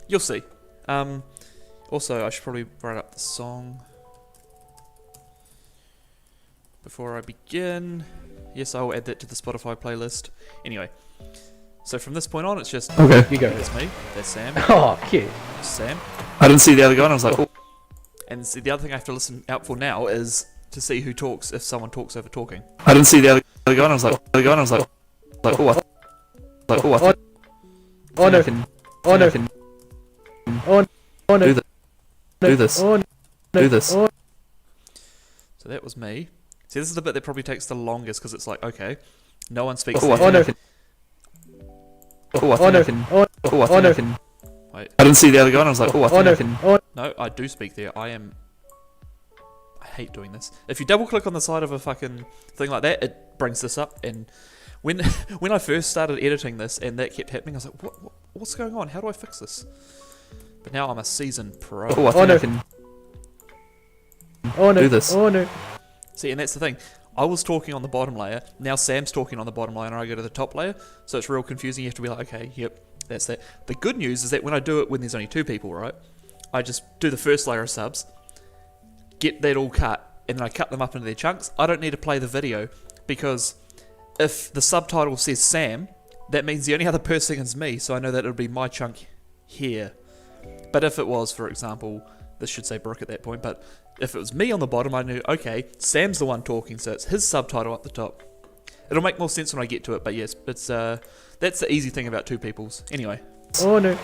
You'll see. Also, I should probably write up the song before I begin. Yes, I will add that to the Spotify playlist. Anyway, so from this point on, it's just... Okay, you go. That's me, that's Sam, Oh, cute. that's Sam. I didn't see the other guy and I was like, oh. And see, the other thing I have to listen out for now is to see who talks, if someone talks over talking. I didn't see the other guy and I was like, oh, Oh no. Oh no. can Oh no. do this. Oh no. Do this. Oh. So that was me. See, this is the bit that probably takes the longest, because it's like, okay, No one speaks. Oh, I Sam. think I can. Oh, I think I can. Oh, Oh, I think I can. Wait, I didn't see the other guy and I was like, oh, I think I can. oh, no, I do speak there. I hate doing this. If you double click on the side of a fucking thing like that, it brings this up. And when when I first started editing this and that kept happening, I was like, what's going on? How do I fix this? But now I'm a seasoned pro. Oh, I think I can. oh no, Do this. oh no. See, and that's the thing. I was talking on the bottom layer. Now Sam's talking on the bottom layer, and I go to the top layer. So it's real confusing. You have to be like, okay, yep, that's that. The good news is that when I do it when there's only 2 people, right? I just do the first layer of subs, get that all cut, and then I cut them up into their chunks. I don't need to play the video, because if the subtitle says Sam, that means the only other person is me, so I know that it'll be my chunk here. But if it was, for example, this should say Brooke at that point, but if it was me on the bottom, I knew, okay, Sam's the one talking, so it's his subtitle up the top. It'll make more sense when I get to it, but yes, it's that's the easy thing about 2 peoples. Anyway. Oh no.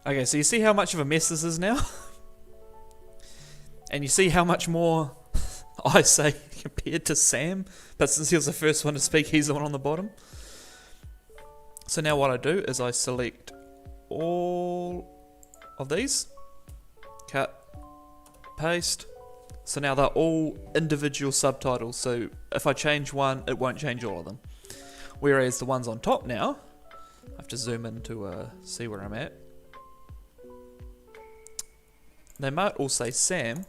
Okay, so you see how much of a mess this is now? And you see how much more I say compared to Sam? But since he was the first one to speak, he's the one on the bottom. So now what I do is I select all of these. Cut. Paste. So now they're all individual subtitles. So if I change one, it won't change all of them. Whereas the ones on top now, I have to zoom in to see where I'm at. They might all say Sam,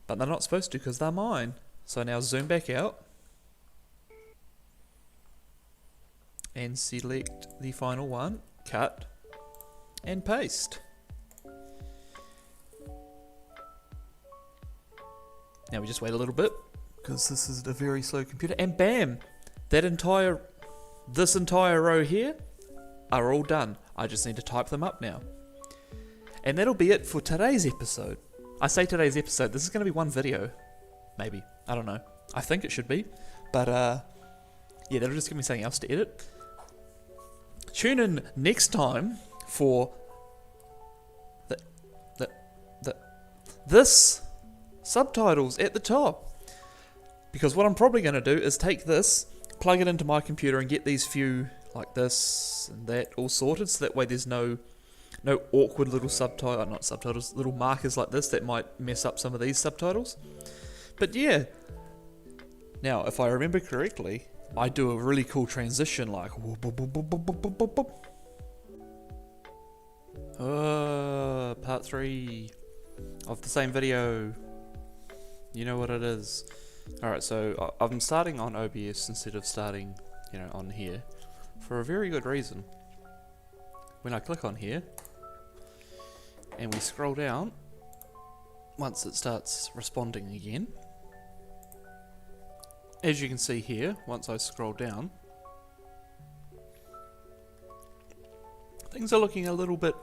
but they're not supposed to because they're mine. So now zoom back out and select the final one, cut and paste. Now we just wait a little bit because this is a very slow computer, and bam, this entire row here are all done. I just need to type them up now. And that'll be it for today's episode. I say today's episode, this is going to be one video. Maybe. I don't know. I think it should be. But, yeah, that'll just give me something else to edit. Tune in next time for this subtitles at the top. Because what I'm probably going to do is take this, plug it into my computer and get these few like this and that all sorted, so that way there's no awkward little little markers like this that might mess up some of these subtitles. But yeah, now if I remember correctly, I do a really cool transition like part 3 of the same video. You know what it is. Alright, so I'm starting on OBS instead of starting, on here, for a very good reason. When I click on here and we scroll down, once it starts responding again, as you can see here, once I scroll down, things are looking a little bit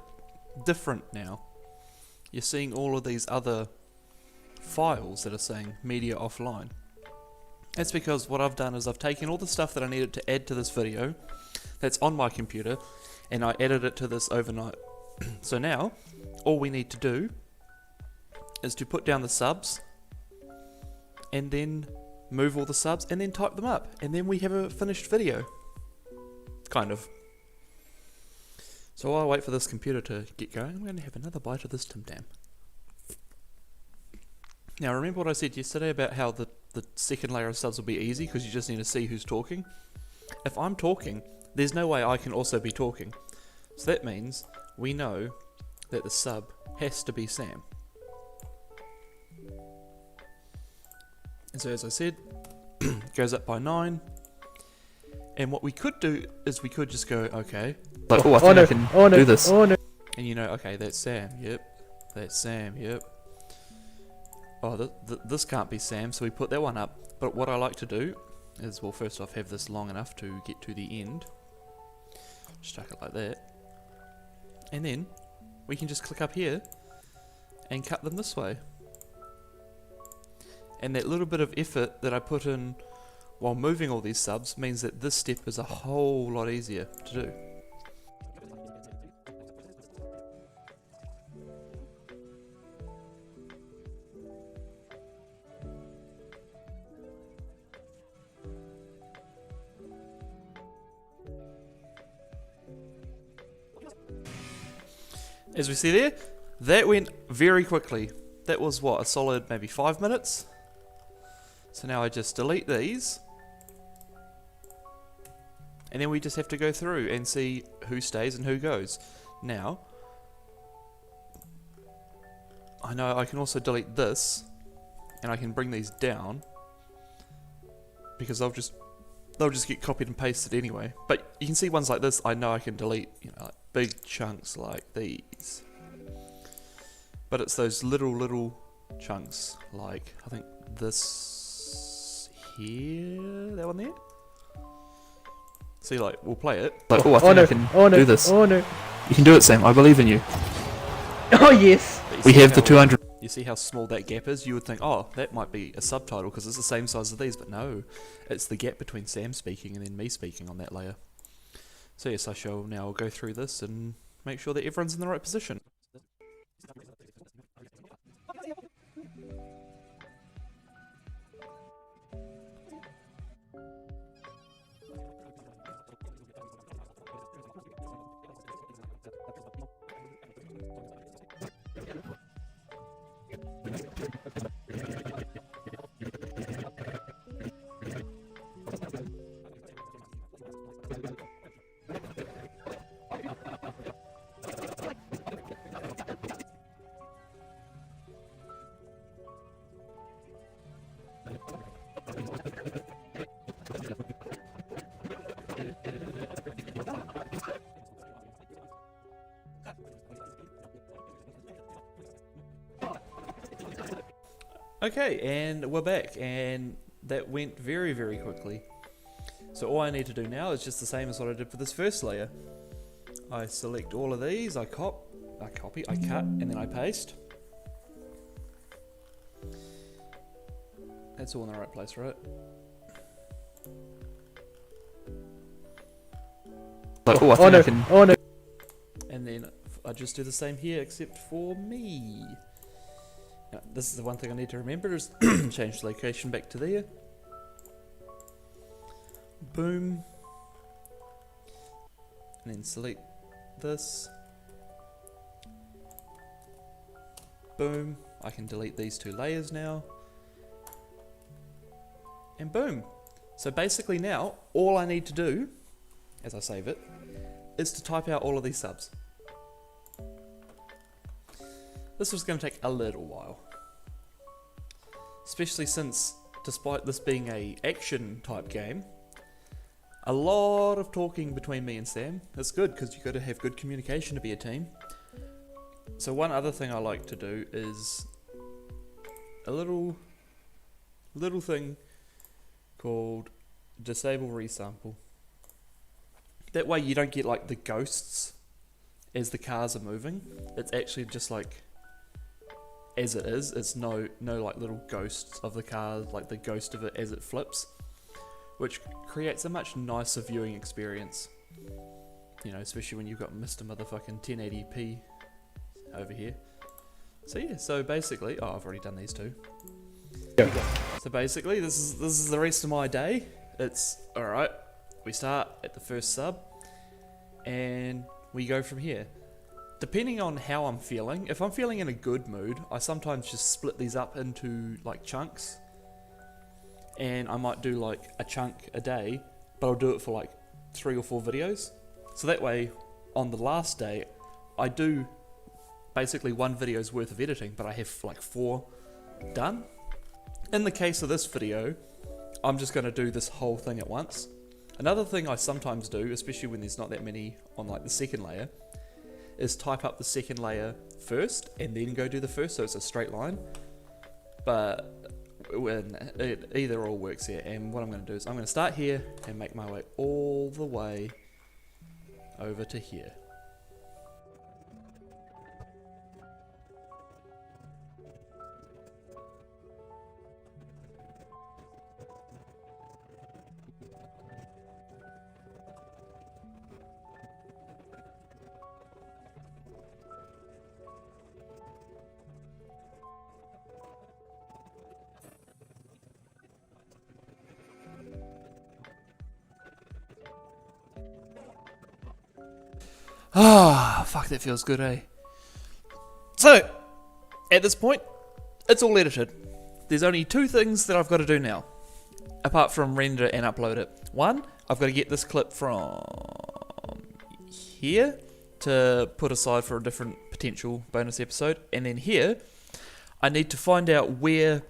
different now. You're seeing all of these other files that are saying media offline. That's because what I've done is I've taken all the stuff that I needed to add to this video that's on my computer, and I added it to this overnight. So now all we need to do is to put down the subs and then move all the subs and then type them up, and then we have a finished video, kind of. So while I wait for this computer to get going, I'm going to have another bite of this Tim Tam. Now remember what I said yesterday about how the second layer of subs will be easy because you just need to see who's talking? If I'm talking, there's no way I can also be talking. So that means we know that the sub has to be Sam. And so as I said, it goes up by 9. And what we could do is we could just go, okay. Like, oh, I think I can do this. Oh no. And okay, that's Sam, yep. That's Sam, yep. Oh, this can't be Sam, so we put that one up. But what I like to do is, well, first off, have this long enough to get to the end. Just chuck it like that. And then we can just click up here and cut them this way. And that little bit of effort that I put in while moving all these subs means that this step is a whole lot easier to do. As we see there, that went very quickly. That was what, a solid maybe 5 minutes? So now I just delete these. And then we just have to go through and see who stays and who goes. Now, I know I can also delete this, and I can bring these down, because they'll just get copied and pasted anyway. But you can see ones like this, I know I can delete, you know, like big chunks like these. But it's those little chunks, like I think this here, that one there. See, like, we'll play it. Like, oh, I think no. I can Oh no. do this. Oh no. You can do it, Sam. I believe in you. Oh yes. But you We see have the how- 200. You see how small that gap is? You would think, oh, that might be a subtitle because it's the same size as these, but no. It's the gap between Sam speaking and then me speaking on that layer. So yes, I shall now go through this and make sure that everyone's in the right position. Okay, and we're back, and that went very, very quickly. So all I need to do now is just the same as what I did for this first layer. I select all of these, I cut, and then I paste. That's all in the right place, right? Like, oh, I Oh think no. I can. Oh no. And then I just do the same here, except for me. Now, this is the one thing I need to remember is change the location back to there. Boom. And then select this. Boom. I can delete these two layers now. And boom. So basically now, all I need to do, as I save it, is to type out all of these subs. This was going to take a little while. Especially since, despite this being a action type game, a lot of talking between me and Sam. That's good, because you've got to have good communication to be a team. So one other thing I like to do is a little thing called disable resample. That way you don't get like the ghosts as the cars are moving. It's actually just like as it is. It's no like little ghosts of the car, like the ghost of it as it flips, which creates a much nicer viewing experience. You know, especially when you've got Mr. Motherfucking 1080p over here. So yeah, so basically, oh, I've already done these two. Yeah. So basically, this is the rest of my day. It's alright. We start at the first sub, and we go from here. Depending on how I'm feeling, if I'm feeling in a good mood, I sometimes just split these up into like chunks. And I might do like a chunk a day, but I'll do it for like 3 or 4 videos. So that way, on the last day, I do basically 1 video's worth of editing, but I have like 4 done. In the case of this video, I'm just going to do this whole thing at once. Another thing I sometimes do, especially when there's not that many on like the second layer, is type up the second layer first and then go do the first, so it's a straight line. But when it either or works here, and what I'm going to do is I'm going to start here and make my way all the way over to here. Ah, fuck, that feels good, eh? So, at this point, it's all edited. There's only two things that I've got to do now, apart from render and upload it. One, I've got to get this clip from here to put aside for a different potential bonus episode, and then here, I need to find out where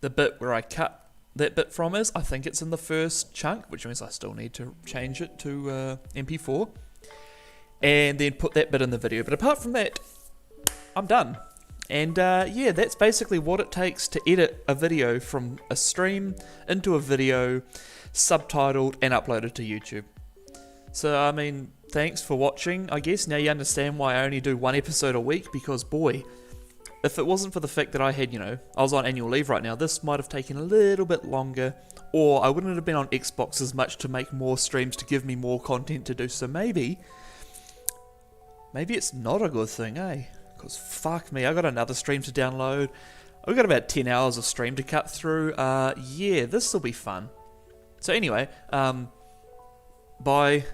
the bit where I cut that bit from is. I think it's in the first chunk, which means I still need to change it to MP4, and then put that bit in the video. But apart from that, I'm done. And yeah, that's basically what it takes to edit a video from a stream into a video, subtitled and uploaded to YouTube. So, I mean, thanks for watching, I guess. Now you understand why I only do one episode a week, because boy, if it wasn't for the fact that I had, I was on annual leave right now, this might have taken a little bit longer, or I wouldn't have been on Xbox as much to make more streams to give me more content to do. So maybe it's not a good thing, eh? Because fuck me, I got another stream to download. I've got about 10 hours of stream to cut through. Yeah, this will be fun. So anyway, bye.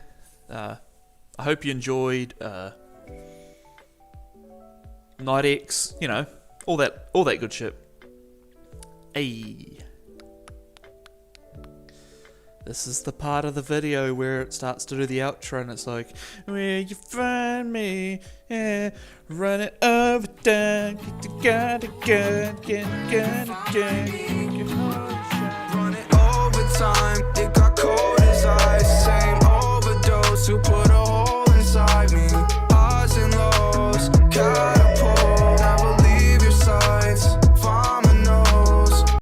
I hope you enjoyed Night X, all that good shit. Ayy. This is the part of the video where it starts to do the outro, and it's like, where you find me, yeah, run it over down, get.